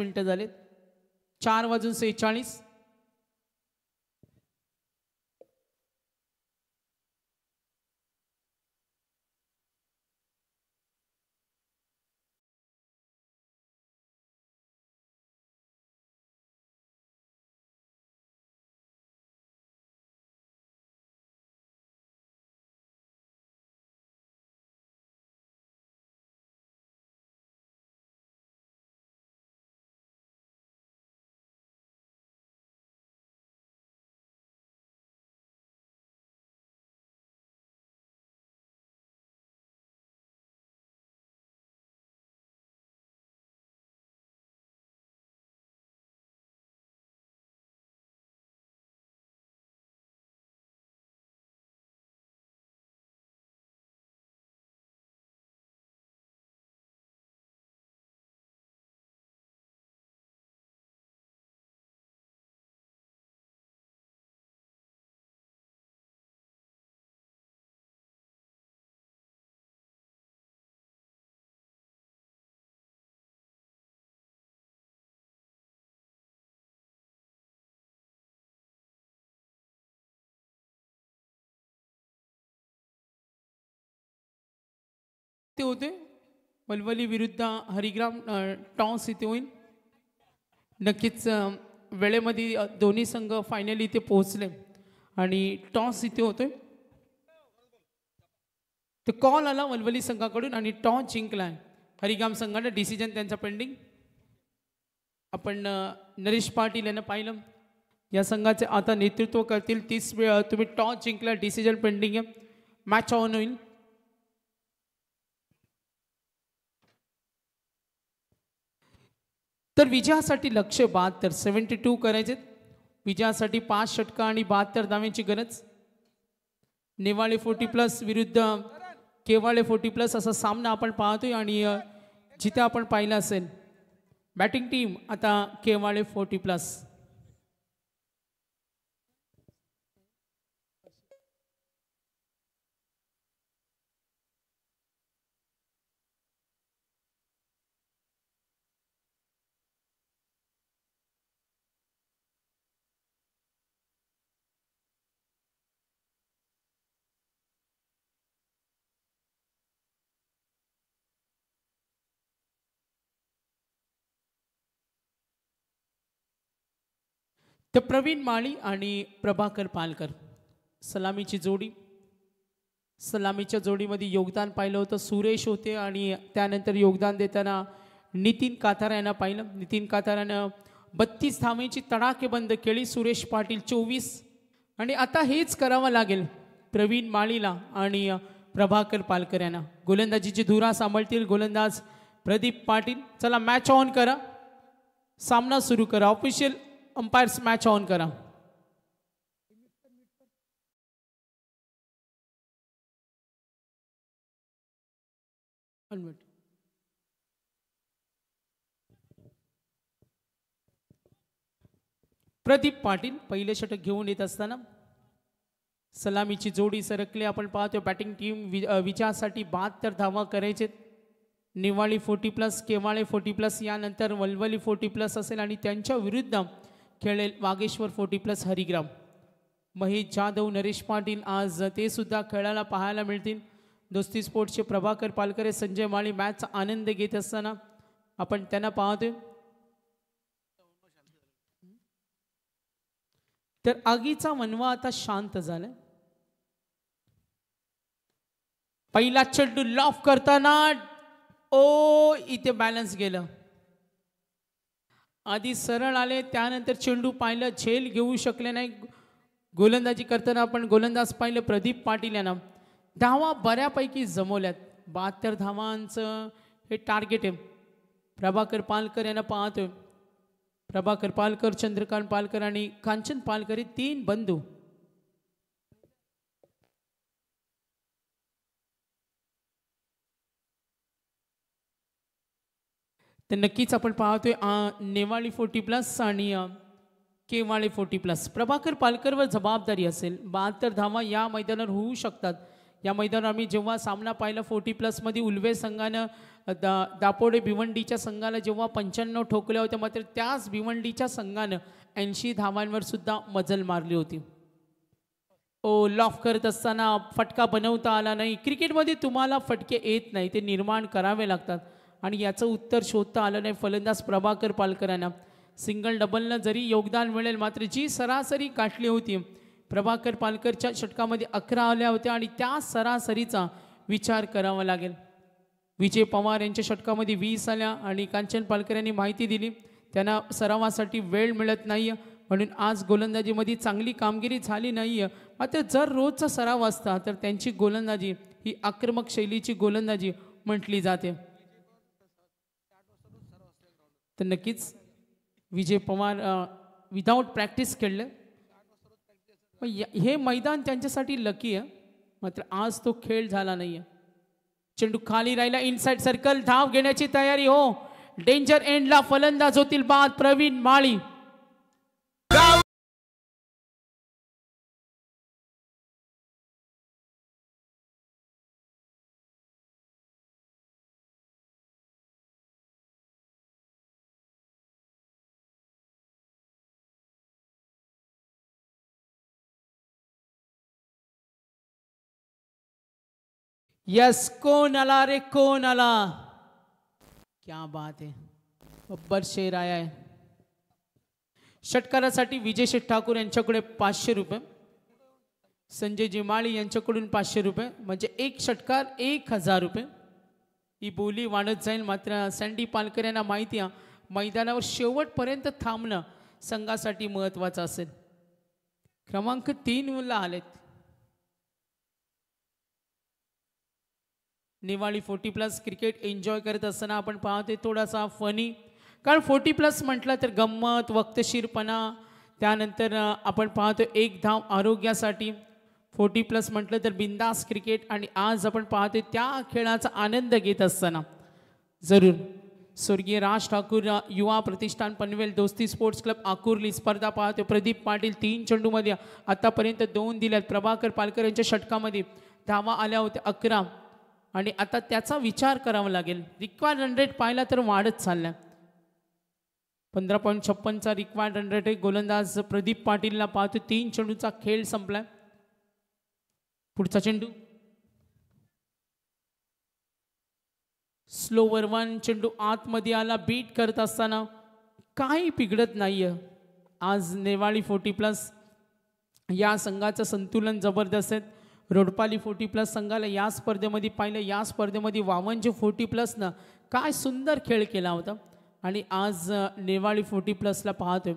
मिनिटं झालेत. 4:46. ते होते वलवली विरुद्ध हरिग्राम टॉस इथे होईल. नक्कीच वेळेमध्ये दोन्ही संघ फायनली इथे पोहोचले आणि टॉस इथे होतोय. तर कॉल आला वलवली संघाकडून आणि टॉस जिंकलाय हरिग्राम संघाने. डिसिजन त्यांचा पेंडिंग. आपण नरेश पाटील यांना पाहिलं, या संघाचे आता नेतृत्व करतील. 30 वेळ तुम्ही टॉस जिंकला, डिसिजन पेंडिंग आहे. मॅच ऑन होईल. तर विजयासाठी लक्ष्य 72 72 करायचे. विजयासाठी 5 षटका आणि 72 धाव्यांची गरज. नेवाळे 40+ विरुद्ध केवाळे 40+ असा सामना आपण पाहतोय. आणि जिथे आपण पाहिलं असेल बॅटिंग टीम आता केवाळे 40+. तर प्रवीण माळी आणि प्रभाकर पालकर सलामीची जोडी. सलामीच्या जोडीमध्ये योगदान पाहिलं होतं सुरेश होते आणि त्यानंतर योगदान देताना नितीन काथार यांना पाहिलं. नितीन काथार यानं 32 धावेची तडाखेबंद केली. सुरेश पाटील 24. आणि आता हेच करावं लागेल प्रवीण माळीला आणि प्रभाकर पालकर यांना. गोलंदाजीची धुरा सांभाळतील गोलंदाज प्रदीप पाटील. चला मॅच ऑन करा, सामना सुरू करा. ऑफिशियल अंपायर्स मॅच ऑन करा. प्रदीप पाटील पहिले षटक घेऊन येत असताना सलामीची जोडी सरकली. आपण पाहतो बॅटिंग टीम विजयासाठी 72 धावा करायचे. निवाळी 40+, केवाळे 40+, यानंतर वलवली 40+ असेल आणि त्यांच्या विरुद्ध खेळेल वागेश्वर 40+ हरिग्राम. महेश जाधव, नरेश पाटील आज ते सुद्धा खेळायला पाहायला मिळतील. दोस्ती स्पोर्ट्सचे प्रभाकर पालकर, संजय माळी मॅचचा आनंद घेत असताना आपण त्यांना पाहतोय. तर आगीचा वनवा आता शांत झालाय. पहिला चेंडू लॉफ करताना इथे बॅलन्स गेलं. आधी सरळ आले, त्यानंतर चेंडू पाहिलं, झेल घेऊ शकले नाही. गोलंदाजी करताना आपण गोलंदाज पाहिलं प्रदीप पाटील यांना. धावा बऱ्यापैकी जमवल्यात. 72 धावांचं हे टार्गेट आहे. प्रभाकर पालकर यांना पाहतोय. प्रभाकर पालकर, चंद्रकांत पालकर आणि कांचन पालकर हे 3 बंधू. तर नक्कीच आपण पाहतोय नेवाळी 40+ आणि केवाळे 40+. प्रभाकर पालकरवर जबाबदारी असेल. 72 धावा या मैदानावर होऊ शकतात. या मैदानावर आम्ही जेव्हा सामना पाहिला 40+ मध्ये उल्वे संघानं दापोडे भिवंडीच्या संघाला जेव्हा 95 ठोकल्या होत्या, मात्र त्याच भिवंडीच्या संघानं 80 धावांवर सुद्धा मजल मारली होती. लॉफ करत असताना फटका बनवता आला नाही. क्रिकेटमध्ये तुम्हाला फटके येत नाही, ते निर्माण करावे लागतात आणि याचं उत्तर शोधता आलं नाही फलंदाज प्रभाकर पालकरांना. सिंगल डबलनं जरी योगदान मिळेल, मात्र जी सरासरी गाठली होती प्रभाकर पालकरच्या षटकामध्ये 11 आल्या होत्या आणि त्या सरासरीचा विचार करावा लागेल. विजय पवार यांच्या षटकामध्ये 20 आल्या आणि कांचन पालकर यांनी माहिती दिली त्यांना सरावासाठी वेळ मिळत नाही म्हणून आज गोलंदाजीमध्ये चांगली कामगिरी झाली नाही. मात्र जर रोजचा सराव असता तर त्यांची गोलंदाजी ही आक्रमक शैलीची गोलंदाजी म्हटली जाते. तर नक्कीच विजय पवार विदाऊट प्रॅक्टिस खेळले. हे मैदान त्यांच्यासाठी लकी आहे, मात्र आज तो खेळ झाला नाही आहे. चेंडू खाली राहिला, इनसाइड सर्कल, धाव घेण्याची तयारी. हो, डेंजर एंडला फलंदाज होतील बाद प्रवीण माळी. यस, कौन आला रे, कौन आला. क्या बात है, बब्बर शेर आया है. षटकारासाठी विजय शेठ ठाकूर यांच्याकडे 500 रुपये, संजय जिमाळी यांच्याकडून 500 रुपये, म्हणजे एक षटकार 1000 रुपये. ही बोली वाढत जाईल. मात्र सँडी पालकर यांना माहिती आहे मैदानावर शेवटपर्यंत थांबणं संघासाठी महत्त्वाचं असेल. क्रमांक 3 ला आलेत. निवाळी 40+ क्रिकेट एन्जॉय करत असताना आपण पाहते थोडासा फनी, कारण 40+ म्हटलं तर गंमत, वक्तशीरपणा, त्यानंतर आपण पाहतो एक धाव आरोग्यासाठी. 40+ म्हटलं तर बिंदास क्रिकेट आणि आज आपण पाहतो त्या खेळाचा आनंद घेत असताना जरूर स्वर्गीय राज ठाकूर युवा प्रतिष्ठान पनवेल, दोस्ती स्पोर्ट्स क्लब आकुर्ली स्पर्धा पाहतो. प्रदीप पाटील 3 चेंडूमध्ये आतापर्यंत 2 दिल्यात. प्रभाकर पालकर यांच्या षटकामध्ये धावा आल्या होत्या 11 आणि आता त्याचा विचार करावा लागेल. रिक्वायर्ड रन रेट पाहिला तर वाढत चालला. 15.56चा रिक्वायर्ड रन रेट आहे. गोलंदाज प्रदीप पाटीलला पाहतो. 3 चेंडूचा खेळ संपला. पुढचा चेंडू स्लोवर 1, चेंडू आतमध्ये आला. बीट करत असताना काही बिघडत नाहीये. आज नेवाळी 40+ या संघाचं संतुलन जबरदस्त आहे. रोडपाली 40+ संघाला या स्पर्धेमध्ये पाहिलं, या स्पर्धेमध्ये वावनचे 40+ न काय सुंदर खेळ केला होता आणि आज नेवाळी 40+ला पाहतोय.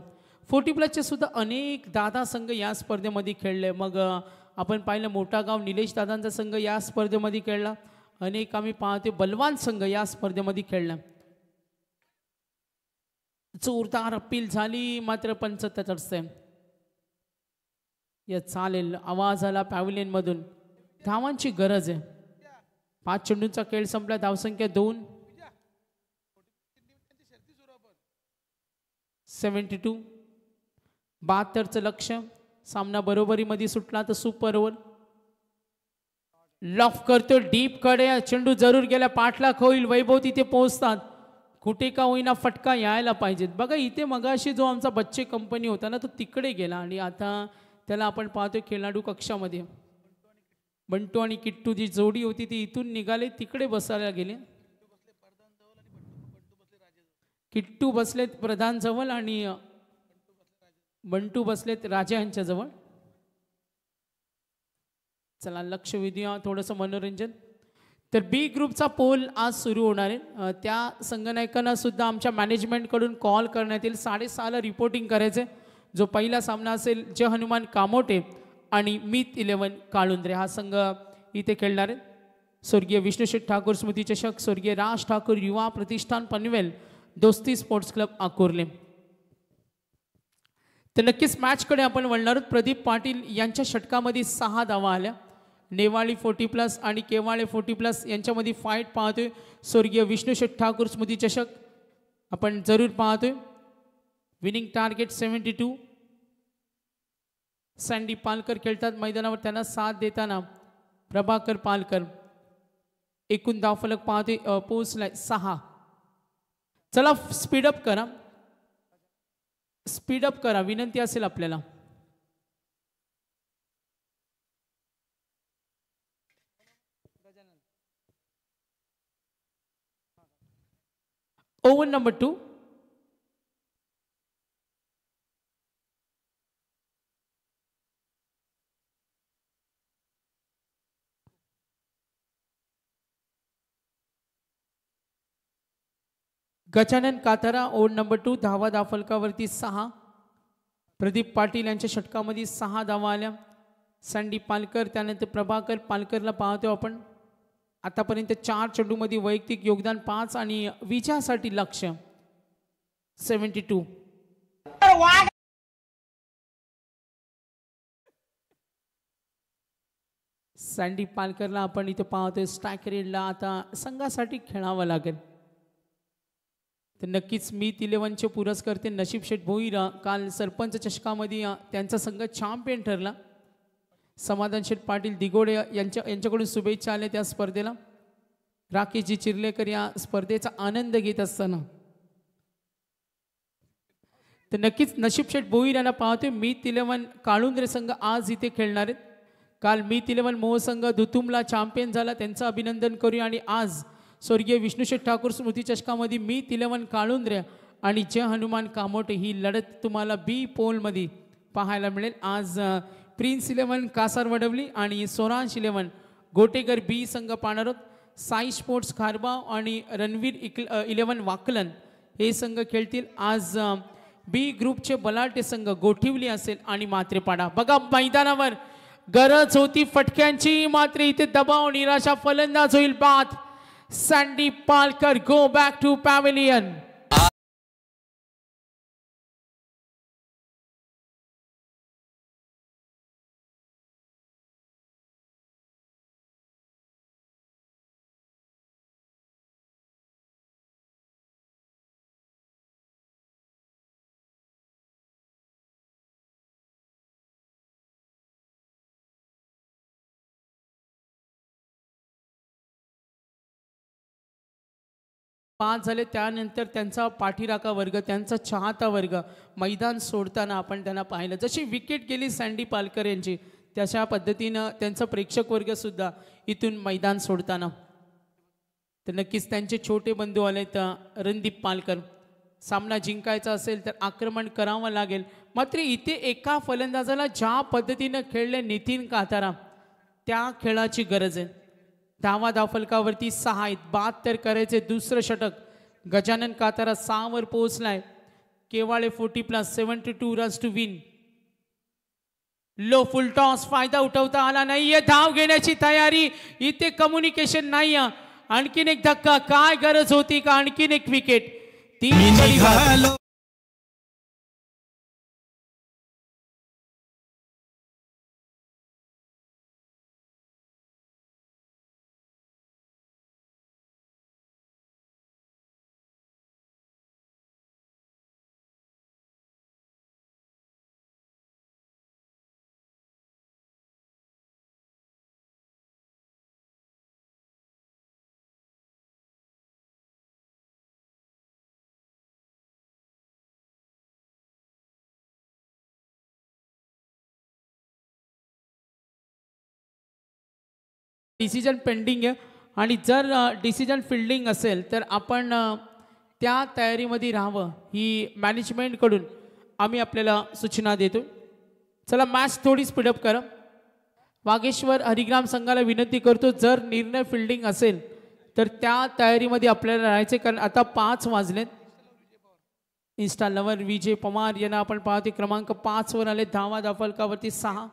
40+चे सुद्धा अनेक दादा संघ या स्पर्धेमध्ये खेळले. मग आपण पाहिलं मोठा गाव निलेश दादांचा संघ या स्पर्धेमध्ये खेळला. अनेक आम्ही पाहतोय बलवान संघ या स्पर्धेमध्ये खेळला. जोरदार अपील झाली, मात्र 75 या चालेल. आवाज आला पॅव्हिलियन मधून. धावांची गरज आहे. 5 चेंडूंचा खेळ संपला. धावसंख्या 2. 72. 72चं लक्ष. सामना बरोबरीमध्ये सुटला तर सुपर ओव्हर. लॉफ करतो डीप कडे. चेंडू जरूर गेला, पाठलाग होईल. वैभव तिथे पोहोचतात. कुठे का होईना फटका यायला पाहिजेत. बघा इथे मगाशी जो आमचा बच्चे कंपनी होता ना, तो तिकडे गेला आणि आता त्याला आपण पाहतोय खेळाडू कक्षामध्ये. बंटू आणि किट्टू जी जोडी होती ती इथून निघाले, तिकडे बसायला गेले. किट्टू बसलेत प्रधान जवळ आणि बंटू बसलेत राजा यांच्या जवळ. चला लक्ष वेधूया, थोडंसं मनोरंजन. तर बी ग्रुपचा पोल आज सुरू होणार आहे. त्या संगणकांना सुद्धा आमच्या मॅनेजमेंटकडून कॉल करण्यात येईल. 6:30ला रिपोर्टिंग करायचे. जो पहिला सामना असेल जय हनुमान कामोटे आणि मीत 11 काळुंद्रे हा संघ इथे खेळणार आहे. स्वर्गीय विष्णुशेठ ठाकूर स्मृती चषक, स्वर्गीय राज ठाकूर युवा प्रतिष्ठान पनवेल, दोस्ती स्पोर्ट्स क्लब आकुर्ले. तर नक्कीच मॅचकडे आपण वळणार आहोत. प्रदीप पाटील यांच्या षटकामध्ये 6 धावा आल्या. नेवाळी 40+ आणि केवाळे 40+ यांच्यामध्ये फाईट पाहतोय. स्वर्गीय विष्णुशेठ ठाकूर स्मृती चषक आपण जरूर पाहतोय. Winning target 72. सँडी पालकर खेळतात मैदानावर. त्यांना साथ देताना प्रभाकर पालकर. एकूण धावफलक पाहते पोहोचलाय 6. चला स्पीडअप करा, स्पीडअप करा, विनंती असेल आपल्याला. Over number 2. Gajanan Katara over number 2. धावा धावफलकावरती 6. प्रदीप पाटील यांच्या षटकामध्ये 6 धावा आल्या. सँडी पालकर, त्यानंतर प्रभाकर पालकरला पाहतो आपण. आतापर्यंत 4 चेंडूमध्ये वैयक्तिक योगदान 5 आणि विजयासाठी लक्ष्य 72. सँडी पालकरला आपण इथे पाहतोय स्ट्रायक रेडला आता संघासाठी खेळावं लागेल. तर नक्कीच मीत 11चे पुरस्कर्ते नशीब शेठ भोईरा काल सरपंच चषकामध्ये त्यांचा संघ चॅम्पियन ठरला. समाधान शेठ पाटील दिगोडे यांच्याकडून शुभेच्छा आल्या त्या स्पर्धेला. राकेशजी चिर्लेकर या स्पर्धेचा आनंद घेत असताना तर नक्कीच नशीब शेठ भोईर यांना पाहतोय. मीत 11 काळुंद्रे संघ आज इथे खेळणार आहेत. काल मीत 11 मोह संघ दुतुमला चॅम्पियन झाला, त्यांचं अभिनंदन करूया. आणि आज स्वर्गीय विष्णुशेठ ठाकूर स्मृती चषकामध्ये मीत 11 काळुंद्रे आणि जय हनुमान कामोटे ही लढत तुम्हाला बी पोलमध्ये पाहायला मिळेल. आज प्रिन्स 11 कासार वडवली आणि सोरांश 11 गोटेकर बी संघ पाहणार आहोत. साई स्पोर्ट्स खारबाव आणि रणवीर 11 वाकलन हे संघ खेळतील. आज बी ग्रुपचे बलाटे संघ गोठिवली असेल आणि मात्रेपाडा. बघा मैदानावर गरज होती फटक्यांची, मात्र इथे दबाव निराशा, फलंदाज होईल बाद. Sandy Palkar go back to pavilion. पाच झाले, त्यानंतर त्यांचा पाठीराखा वर्ग, त्यांचा चाहता वर्ग मैदान सोडताना आपण त्यांना पाहिलं. जशी विकेट गेली सँडी पालकर यांची, तशा पद्धतीनं त्यांचा प्रेक्षक वर्ग सुद्धा इथून मैदान सोडताना. तर नक्कीच त्यांचे छोटे बंधू आले तर रणदीप पालकर. सामना जिंकायचा असेल तर आक्रमण करावं लागेल. मात्र इथे एका फलंदाजाला ज्या पद्धतीनं खेळले नितीन कातारा, त्या खेळाची गरज आहे. धावा धावफलकावरती 6 आहेत. 72 करायचे दुसरं षटक. गजानन कातारा 6 वर पोहोचलाय. केवाळे 40+ 72 runs to win. Low full toss, फायदा उठवता आला नाहीये. धाव घेण्याची तयारी, इथे कम्युनिकेशन नाही. आणखीन एक धक्का, काय गरज होती का आणखीन एक विकेट. 3 डिसिजन पेंडिंग आहे. आणि जर डिसिजन फिल्डिंग असेल तर आपण त्या तयारीमध्ये राहावं, ही मॅनेजमेंटकडून आम्ही आपल्याला सूचना देतो. चला मॅच थोडी स्पीडअप करा. वागेश्वर हरिग्राम संघाला विनंती करतो, जर निर्णय फिल्डिंग असेल तर त्या तयारीमध्ये आपल्याला राहायचे, कारण आता 5 वाजलेत. इन्स्टा लवर विजय पवार यांना आपण पाहतो क्रमांक 5 वर आले. धावा धावफलकावरती 6.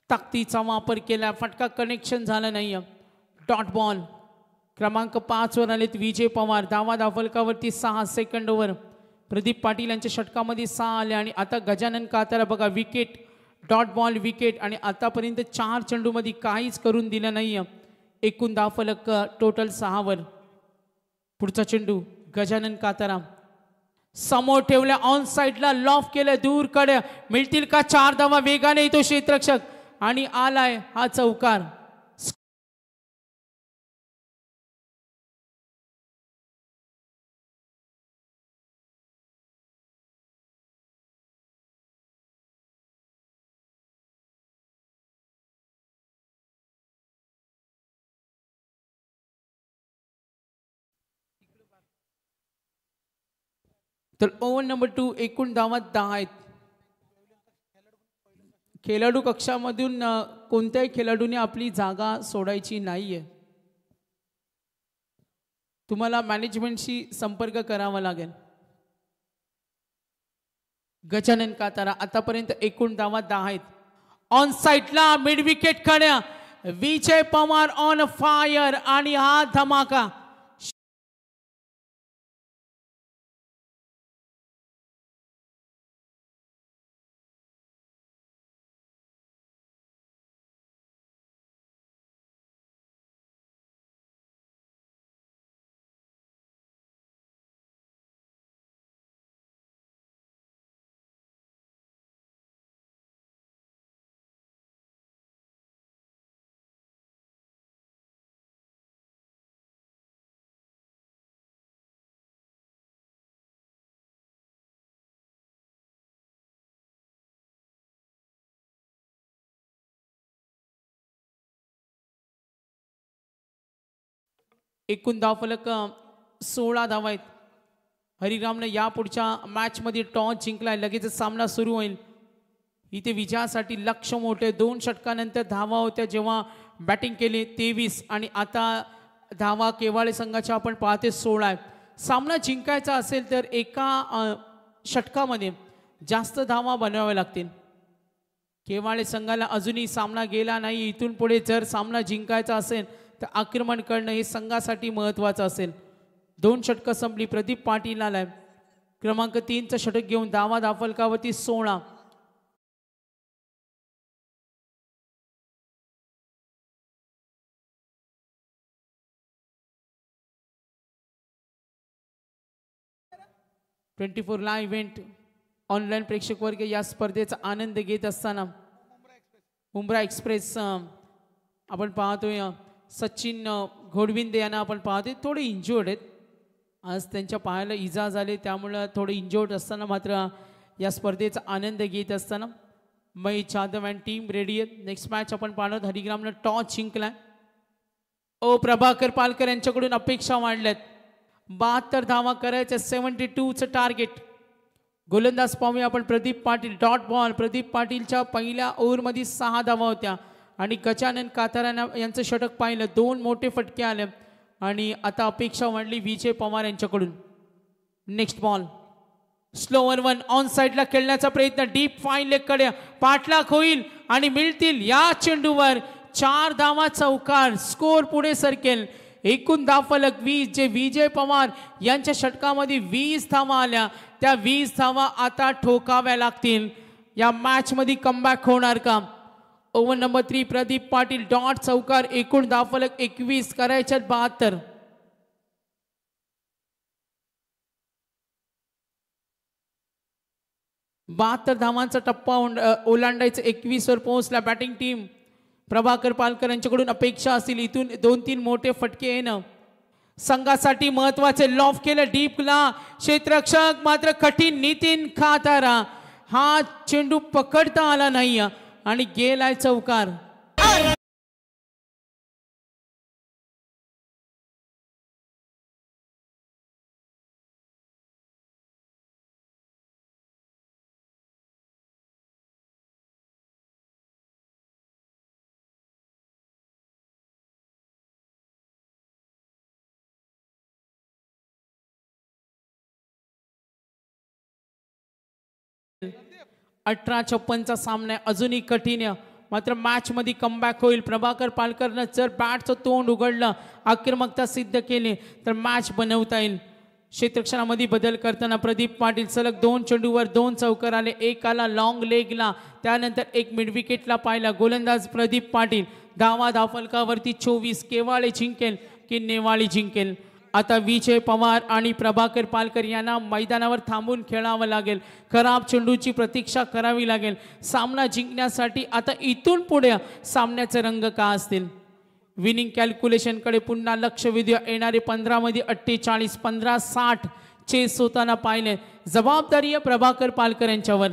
ताकदीचा वापर केला, फटका कनेक्शन झाला नाही. Dot ball. क्रमांक 5 वर आलेत विजय पवार. धावा धावफलकावरती 6. Second over. प्रदीप पाटील यांच्या षटकामध्ये 6 आले. आणि आता गजानन कातारा बघा, विकेट, डॉट बॉल, विकेट. आणि आतापर्यंत 4 चेंडूमध्ये काहीच करून दिलं नाही. एकूण धावफलक टोटल 6 वर. पुढचा चेंडू गजानन कातारा समोर ठेवल्या, ऑन साइडला लॉफ केलं, दूर कडे मिळतील का 4 धावा. वेगाने येतो क्षेत्ररक्षक आणि आलाय हा चौकार. तर ओव्हर नंबर 2 एकूण धावा 10 आहेत. खेळाडू कक्षामधून कोणत्याही खेळाडूने आपली जागा सोडायची नाहीये. तुम्हाला मॅनेजमेंटशी संपर्क करावा लागेल. गजानन कातारा आतापर्यंत एकूण धावा 10 आहेत. ऑन साइडला मिड विकेट कडे विजय पवार ऑन फायर आणि हा धमाका एकूण धावफलक 16 धावा आहेत. हरिरामने या पुढच्या मॅचमध्ये टॉस जिंकलाय. लगेच सामना सुरू होईल. इथे विजयासाठी लक्ष मोठे. 2 षटकानंतर धावा होत्या जेव्हा बॅटिंग केली 23 आणि आता धावा केवाळे संघाच्या आपण पाहते 16 आहे. सामना जिंकायचा असेल तर एका षटकामध्ये जास्त धावा बनवाव्या लागतील. केवाळे संघाला अजूनही सामना गेला नाही. इथून पुढे जर सामना जिंकायचा असेल तर आक्रमण करणं हे संघासाठी महत्त्वाचं असेल. 2 षटकं संपली. प्रदीप पाटील आलाय क्रमांक 3चं षटक घेऊन. धावा धावफलकावरती 16. ट्वेंटी 4 लाईव्ह इव्हेंट ऑनलाईन प्रेक्षक वर्ग या स्पर्धेचा आनंद घेत असताना मुंब्रा एक्सप्रेस आपण पाहतोय. सचिन घोडविंदे यांना आपण पाहतोय थोडे इंजोर्ड आहेत. आज त्यांच्या पायाला इजा झाली त्यामुळं थोडे इंजोर्ड असताना मात्र या स्पर्धेचा आनंद घेत असताना Mahesh Jadhav and team ready आहेत. नेक्स्ट मॅच आपण पाहणार. हरिग्रामनं टॉस जिंकलाय. प्रभाकर पालकर यांच्याकडून अपेक्षा वाढल्यात. 72 धावा करायच्या. 72चं टार्गेट. गोलंदाज पाहूया आपण प्रदीप पाटील. Dot ball. प्रदीप पाटीलच्या पहिल्या ओव्हरमध्ये 6 धावा होत्या आणि गजानन कातारा यांचं षटक पाहिलं. 2 मोठे फटके आले आणि आता अपेक्षा वाढली विजय पवार यांच्याकडून. Next ball. स्लोवर 1 ऑन साइडला खेळण्याचा प्रयत्न. डीप फाईन लेग कडे पाठलाग होईल आणि मिळतील या चेंडूवर 4 धावा. चौकार. स्कोर पुढे सरकेल. एकूण धावफलक 20. जे विजय पवार यांच्या षटकामध्ये 20 धावा आल्या त्या 20 धावा आता ठोकाव्या लागतील. या मॅच मध्ये कमबॅक होणार का? Over number 3 Pradeep Patil dot चौकार. एकूण धावफलक 21 करायच्या 72. धावांचा टप्पा ओलांडायचा. 21 वर पोहोचला बॅटिंग टीम. प्रभाकर पालकर यांच्याकडून अपेक्षा असतील इथून 2-3 मोठे फटके येणं. संघासाठी महत्वाचे. लॉफ केलं डीपला क्षेत्ररक्षक मात्र कठीण. नितीन कातारा हा चेंडू पकडता आला नाही आणि गेलाय चौकार. अठरा 56चा सामना अजूनही कठीण. मात्र मॅच मध्ये कमबॅक होईल. प्रभाकर पालकरनं जर बॅटचं तोंड उघडलं आक्रमकता सिद्ध केली तर मॅच बनवता येईल. क्षेत्ररक्षणामध्ये बदल करताना प्रदीप पाटील सलग 2 चेंडूवर 2 चौकार आले. एक आला लॉंग लेगला त्यानंतर एक मिड विकेटला पाहिला. गोलंदाज प्रदीप पाटील. धावफलकावरती 24. केवाळे जिंकेल की नेवाळी जिंकेल? आता विजय पवार आणि प्रभाकर पालकर यांना मैदानावर थांबून खेळावं लागेल. खराब चेंडूची प्रतीक्षा करावी लागेल. सामना जिंकण्यासाठी आता इथून पुढे सामन्याचे रंग का असतील? विनिंग कॅल्क्युलेशनकडे पुन्हा लक्ष वेधूया. येणारे 15 मध्ये 48 15-60 चेस होताना पाहिले. जबाबदारी प्रभाकर पालकर यांच्यावर.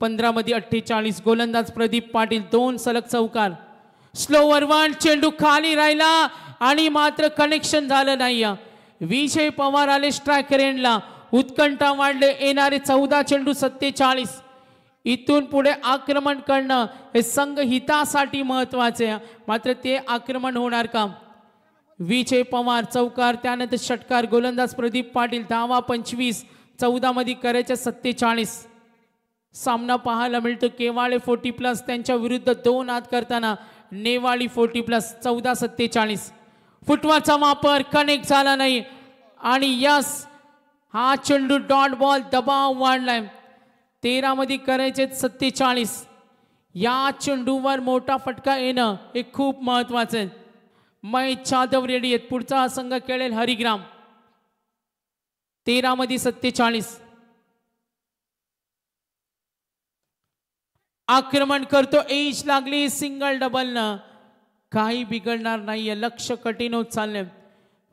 15 मध्ये 48. गोलंदाज प्रदीप पाटील 2 सलग चौकार. स्लोवर 1 चेंडू खाली राहिला आणि मात्र कनेक्शन झालं नाही. विजय पवार आले स्ट्रायकर एंडला. उत्कंठा वाढले. येणारे 14 चेंडू 47. इथून पुढे आक्रमण करणं हे संघ हितासाठी महत्वाचे आहे. मात्र ते आक्रमण होणार का? विजय पवार चौकार, त्यानंतर षटकार. गोलंदाज प्रदीप पाटील. धावा 25. 14 मध्ये करायचे 47. सामना पाहायला मिळतो केवाळे 40+ त्यांच्या विरुद्ध 2 हात करताना नेवाळी 40+. 14-47. फुटबॉलचा वापर कनेक्ट झाला नाही आणि यस हा चेंडू डॉट बॉल. दबाव वाढलाय. 13 मध्ये करायचे 47. या चेंडूवर मोठा फटका येणं हे खूप महत्वाचं आहे. महेश जाधव रेडी आहेत. पुढचा संघ खेळेल हरिग्राम. 13 मध्ये 47. आक्रमण करतो. एज लागली सिंगल डबल न काही बिघडणार नाहीये. लक्ष कठीण होत चाललंय.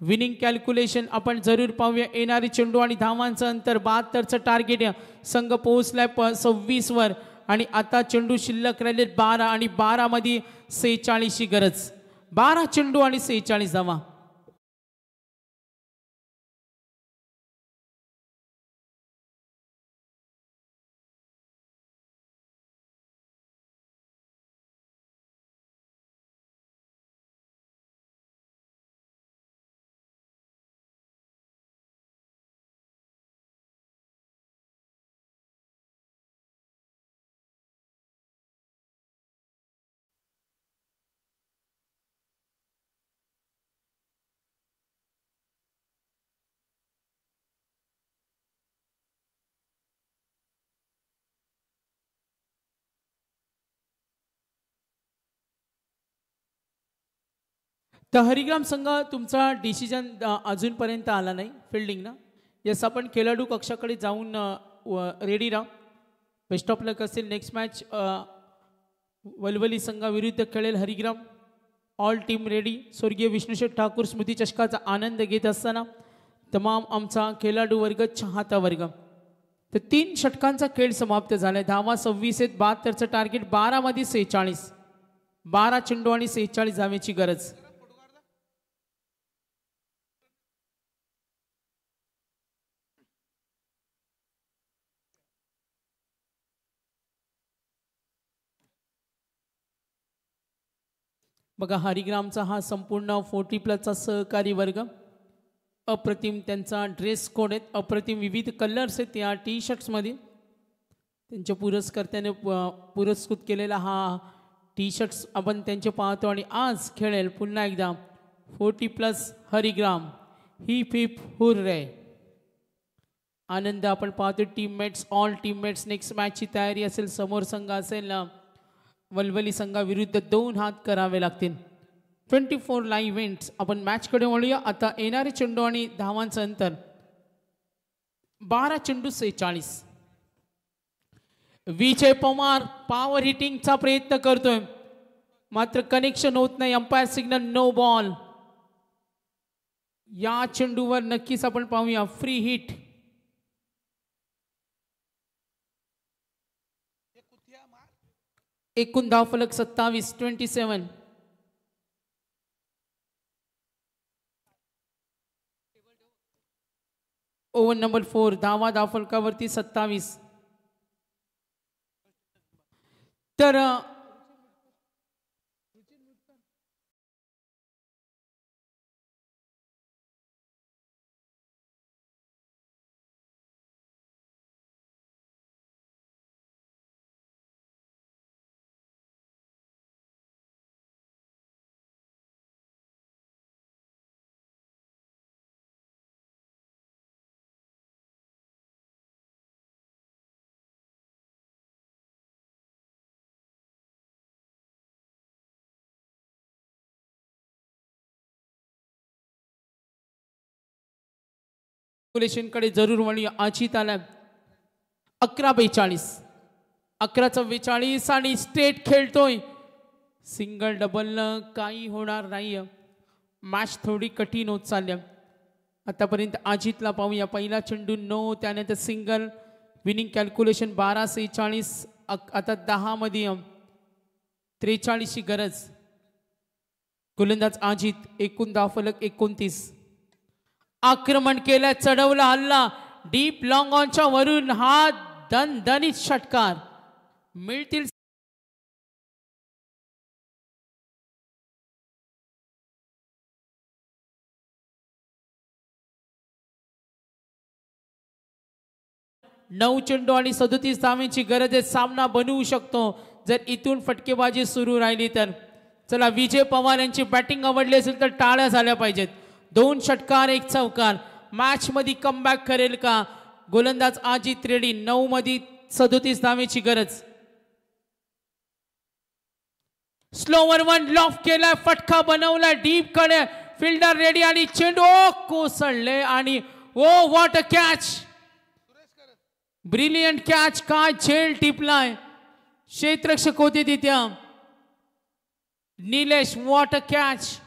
विनिंग कॅल्क्युलेशन आपण जरूर पाहूया. येणारी चेंडू आणि धावांचं अंतर 72चं टार्गेट संघ पोहोचलाय 26 वर आणि आता चेंडू शिल्लक राहिले 12 आणि 12 मध्ये 46 ची गरज. 12 चेंडू आणि 46 धावा. तर हरिग्राम संघ तुमचा डिसिजन अजूनपर्यंत आला नाही फिल्डिंग ना. यस आपण खेळाडू कक्षाकडे जाऊन रेडी राहा. बेस्ट ऑफ लक असेल. नेक्स्ट मॅच वलवली संघाविरुद्ध खेळेल हरिग्राम. All team ready. स्वर्गीय विष्णुशेठ ठाकूर स्मृती चषकाचा आनंद घेत असताना तमाम आमचा खेळाडू वर्ग चाहता वर्ग. तर 3 षटकांचा खेळ समाप्त झालाय. धावा 26 आहेत. 72चं टार्गेट. 12 मध्ये 46. 12 चेंडू आणि 46 धावेची गरज. बघा हरिग्रामचा हा संपूर्ण 40+ सहकारी वर्ग. अप्रतिम त्यांचा ड्रेस कोड आहेत. अप्रतिम विविध कलर्स आहेत या टी शर्ट्समध्ये. त्यांच्या पुरस्कर्त्याने पुरस्कृत केलेला हा टी शर्ट्स आपण त्यांचे पाहतो. आणि आज खेळेल पुन्हा एकदा 40+ हरिग्राम. Hip hip hooray. आनंद आपण पाहतो. Teammates all teammates. नेक्स्ट मॅचची तयारी असेल. समोर संघ असेल वलवली संघाविरुद्ध 2 हात करावे लागतील. 24 लाईव्ह इव्हेंट्स. आपण मॅचकडे वळूया. आता येणारे चेंडू आणि धावांचं अंतर 12 चेंडू 46. विजय पवार पॉवर हिटिंगचा प्रयत्न करतोय मात्र कनेक्शन होत नाही. Umpire signal no ball. या चेंडूवर नक्कीच आपण पाहूया फ्री हिट. एकूण धावफलक 27. 27. Over number 4. धावफलकावरती 27. तर कडे जरूर वळी. अचित आला 11-42. 11-44 आणि स्ट्रेट खेळतोय. सिंगल डबल काही होणार नाही. मॅच थोडी कठीण होत चालली. आतापर्यंत अजितला पाहूया. पहिला चेंडू नो. त्यानंतर सिंगल. Winning calculation 12-46. आता 10 मध्ये 43 ची गरज. गोलंदाज अजित. एकूण धावफलक 29. आक्रमण केलं. चढवला हल्ला डीप लॉंग ऑनच्या वरून हा दणदणीत षटकार मिळतील नऊ चेंडू आणि 37 धावांची गरज आहे सामना बनवू शकतो जर इथून फटकेबाजी सुरू राहिली तर चला विजय पवार यांची बॅटिंग आवडली असेल तर टाळ्या झाल्या पाहिजेत 2 षटकार 1 चौकार मॅच मध्ये कमबॅक करेल का गोलंदाज अजित रेड्डी 9 मध्ये 37 धावेची गरज स्लोवर वन लॉफ्ट केला फटका बनवला डीप कडे फिल्डर रेडी आणि चेंडू कोसळले आणि oh what a catch brilliant catch काय झेल टिपलाय क्षेत्ररक्षक होते तिथे निलेश व्हॉट अ कॅच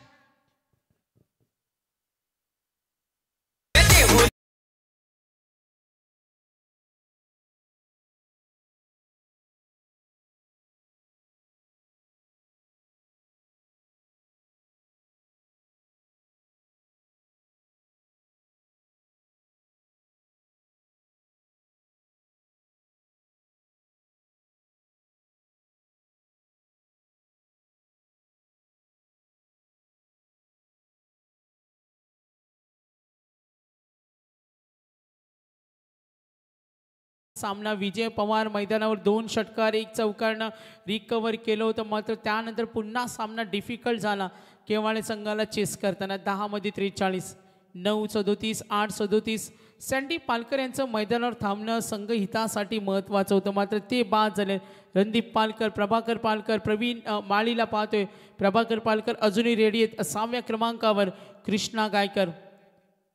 सामना विजय पवार मैदानावर 2 षटकार 1 चौकारनं रिकवर केलं होतं मात्र त्यानंतर पुन्हा सामना डिफिकल्ट झाला केवाळे संघाला चेस करताना 10 मध्ये 43 9 37 8 37 सँडी पालकर यांचं मैदानावर थांबणं संघ हितासाठी महत्त्वाचं होतं मात्र ते बाद झाले रणदीप पालकर प्रभाकर पालकर प्रवीण माळीला पाहतोय प्रभाकर पालकर अजूनही रेडी आहेत 6व्या क्रमांकावर कृष्णा गायकर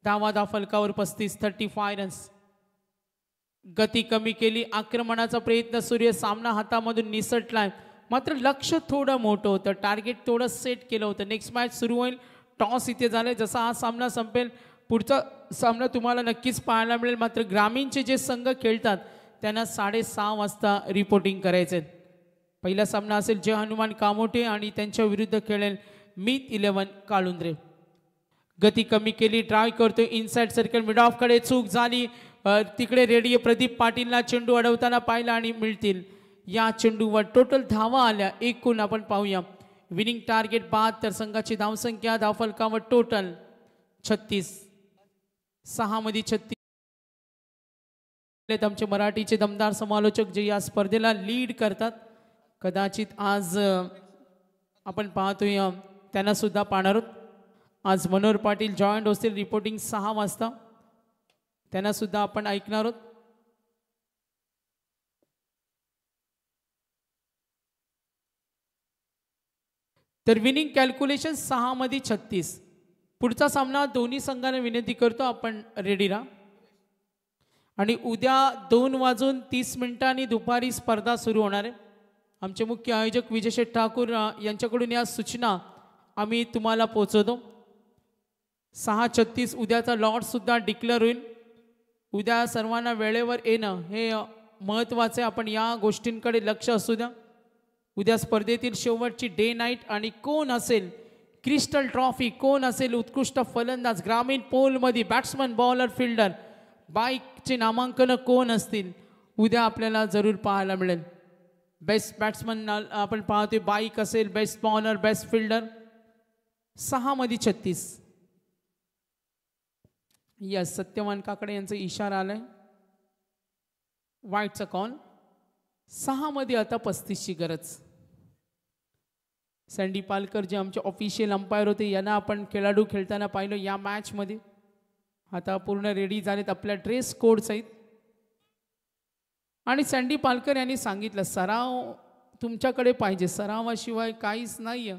धावा फलकावर 35 रन्स गती कमी केली आक्रमणाचा प्रयत्न सूर्य सामना हातामधून निसटलाय मात्र लक्ष थोडं मोठं होतं टार्गेट थोडं सेट केलं होतं नेक्स्ट मॅच सुरू होईल टॉस इथे झाले जसा हा सामना संपेल पुढचा सामना तुम्हाला नक्कीच पाहायला मिळेल मात्र ग्रामीणचे जे संघ खेळतात त्यांना 6:30 वाजता रिपोर्टिंग करायचे पहिला सामना असेल जय हनुमान कामोठे आणि त्यांच्या विरुद्ध खेळेल मीत 11 काळुंद्रे गती कमी केली ट्राय करतोय इनसाइड सर्कल मिड ऑफ कडे चूक झाली तिकडे रेडी प्रदीप पाटीलला चेंडू अडवताना पाहिला आणि मिळतील या चेंडूवर टोटल धावा आल्या एकूण आपण पाहूया विनिंग टार्गेट 72 संघाची धावसंख्या धावफलकावर टोटल 36 6 मध्ये 36 आमचे मराठीचे दमदार समालोचक जे या स्पर्धेला लीड करतात कदाचित आज आपण पाहतोय त्यांना सुद्धा पाहणार आहोत आज मनोहर पाटील जॉईंट होतील रिपोर्टिंग 6 वाजता त्यांना सुद्धा आपण ऐकणार आहोत तर विनिंग कॅल्क्युलेशन 6 मध्ये 36 पुढचा सामना दोन्ही संघांना विनंती करतो आपण रेडी राहा आणि उद्या 2:30 दुपारी स्पर्धा सुरू होणार आहे आमचे मुख्य आयोजक विजयशेठ ठाकूर यांच्याकडून या सूचना आम्ही तुम्हाला पोहोचवतो 6:36 उद्याचा लॉट सुद्धा डिक्लेअर होईल उद्या सर्वांना वेळेवर येणं हे महत्त्वाचं आहे आपण या गोष्टींकडे लक्ष असू द्या उद्या स्पर्धेतील शेवटची डे नाईट आणि कोण असेल क्रिस्टल ट्रॉफी कोण असेल उत्कृष्ट फलंदाज ग्रामीण पोलमध्ये बॅट्समन बॉलर फिल्डर बाईकचे नामांकन कोण असतील उद्या आपल्याला जरूर पाहायला मिळेल बेस्ट बॅट्समन आपण पाहतोय बाईक असेल बेस्ट बॉलर बेस्ट फिल्डर 6 मध्ये 36 यस सत्यवान काकडे यांचा इशारा आलाय वाईटचा कॉल 6 मध्ये आता 35 ची गरज सँडी पालकर जे आमचे ऑफिशियल अंपायर होते यांना आपण खेळाडू खेळताना पाहिलं या मॅच मध्ये आता पूर्ण रेडी झालेत आपल्या ड्रेस कोड सहित आणि सँडी पालकर यांनी सांगितलं सराव तुमच्याकडे पाहिजे सरावाशिवाय काहीच नाही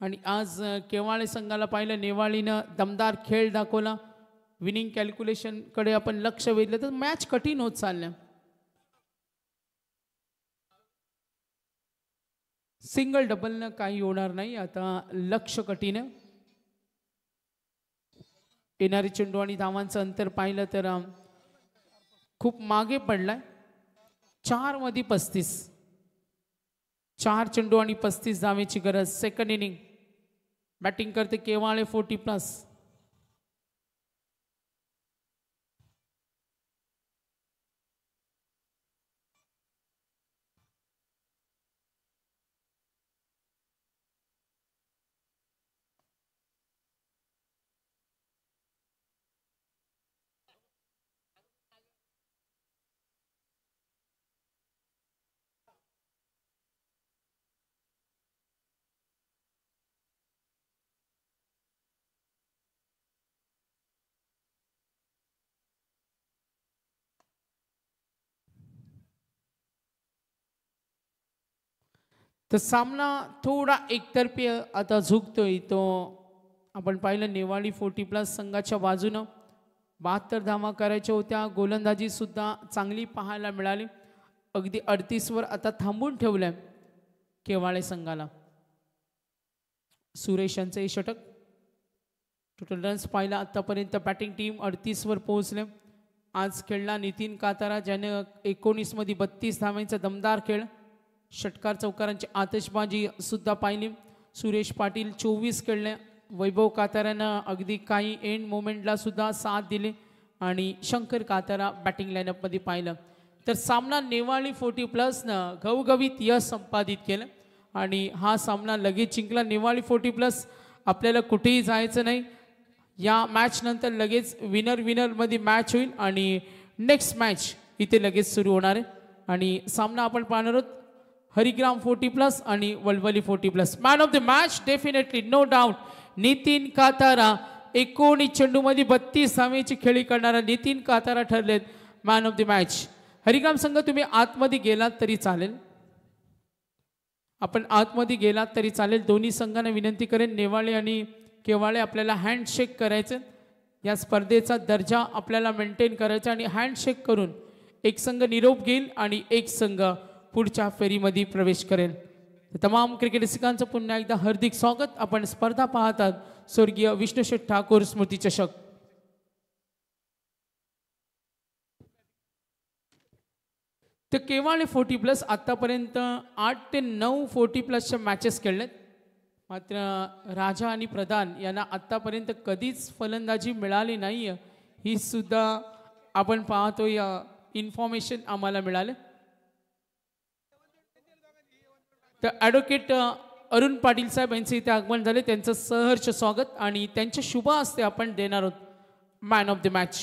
आणि आज केवाळे संघाला पाहिलं नेवाळीनं दमदार खेळ दाखवला विनिंग कॅल्क्युलेशन कडे आपण लक्ष वेधलं तर मॅच कठीण होत चालल्या सिंगल डबलनं काही होणार नाही आता लक्ष कठीण आहे येणारी चेंडू आणि धावांचं अंतर पाहिलं तर खूप मागे पडलाय 4 मध्ये 35 4 चेंडू आणि 35 धावेची गरज सेकंड इनिंग बॅटिंग करते केवाळे 40+. तर सामना थोडा एकतर्फी आता झुकतोय तो आपण पाहिलं नेवाळी 40+ संघाच्या बाजूनं 72 धावा करायच्या होत्या. गोलंदाजी सुद्धा चांगली पाहायला मिळाली. अगदी 38वर आता थांबून ठेवलंय केवाळे संघाला. सुरेश यांचं हे षटक. टोटल रन्स पाहिला आतापर्यंत बॅटिंग टीम 38वर पोहोचले. आज खेळला नितीन कातारा ज्याने 19 मध्ये 32 धावांचा दमदार खेळ. षटकार चौकारांची आतषबाजी सुद्धा पाहिली. सुरेश पाटील 24 खेळले. वैभव कातारानं अगदी काही एंड मोमेंटला सुद्धा साथ दिली आणि शंकर कातारा बॅटिंग लाईनअपमध्ये पाहिलं. तर सामना नेवाळी 40+नं घवघवीत यश संपादित केलं आणि हा सामना लगेच जिंकला. नेवाळी 40+ आपल्याला कुठेही जायचं नाही. या मॅच नंतर लगेच विनरमध्ये मॅच होईल आणि नेक्स्ट मॅच इथे लगेच सुरू होणार आहे. आणि सामना आपण पाहणार आहोत हरिग्राम 40+ आणि Valivali 40+. Man of the match definitely no doubt Nitin Katara. 19 चेंडूमध्ये 32 धावेची खेळी करणारा नितीन कातारा ठरलेत man of the match. Harigram संघ तुम्ही आतमध्ये गेलात तरी चालेल. आपण आतमध्ये गेलात तरी चालेल. दोन्ही संघांना विनंती करेन नेवाळे आणि केवाळे आपल्याला हँडशेक करायचं. या स्पर्धेचा दर्जा आपल्याला मेंटेन करायचा आणि हँडशेक करून एक संघ निरोप घेईल आणि एक संघ पुढच्या फेरीमध्ये प्रवेश करेल. तमाम क्रिकेट रसिकांचं पुन्हा एकदा हार्दिक स्वागत. आपण स्पर्धा पाहतात स्वर्गीय विष्णुशेठ ठाकूर स्मृती चषक. तर केवाळे 40+ आतापर्यंत 8 ते 9 40+च्या मॅचेस खेळलेत. मात्र राजा आणि प्रधान यांना आत्तापर्यंत कधीच फलंदाजी मिळाली नाही. ही सुद्धा आपण पाहतो या इन्फॉर्मेशन आम्हाला मिळाले. तर ॲडव्होकेट अरुण पाटील साहेब यांचे इथे आगमन झाले. त्यांचं सहर्ष स्वागत आणि त्यांच्या शुभ हस्ते आपण देणार आहोत मॅन ऑफ द मॅच.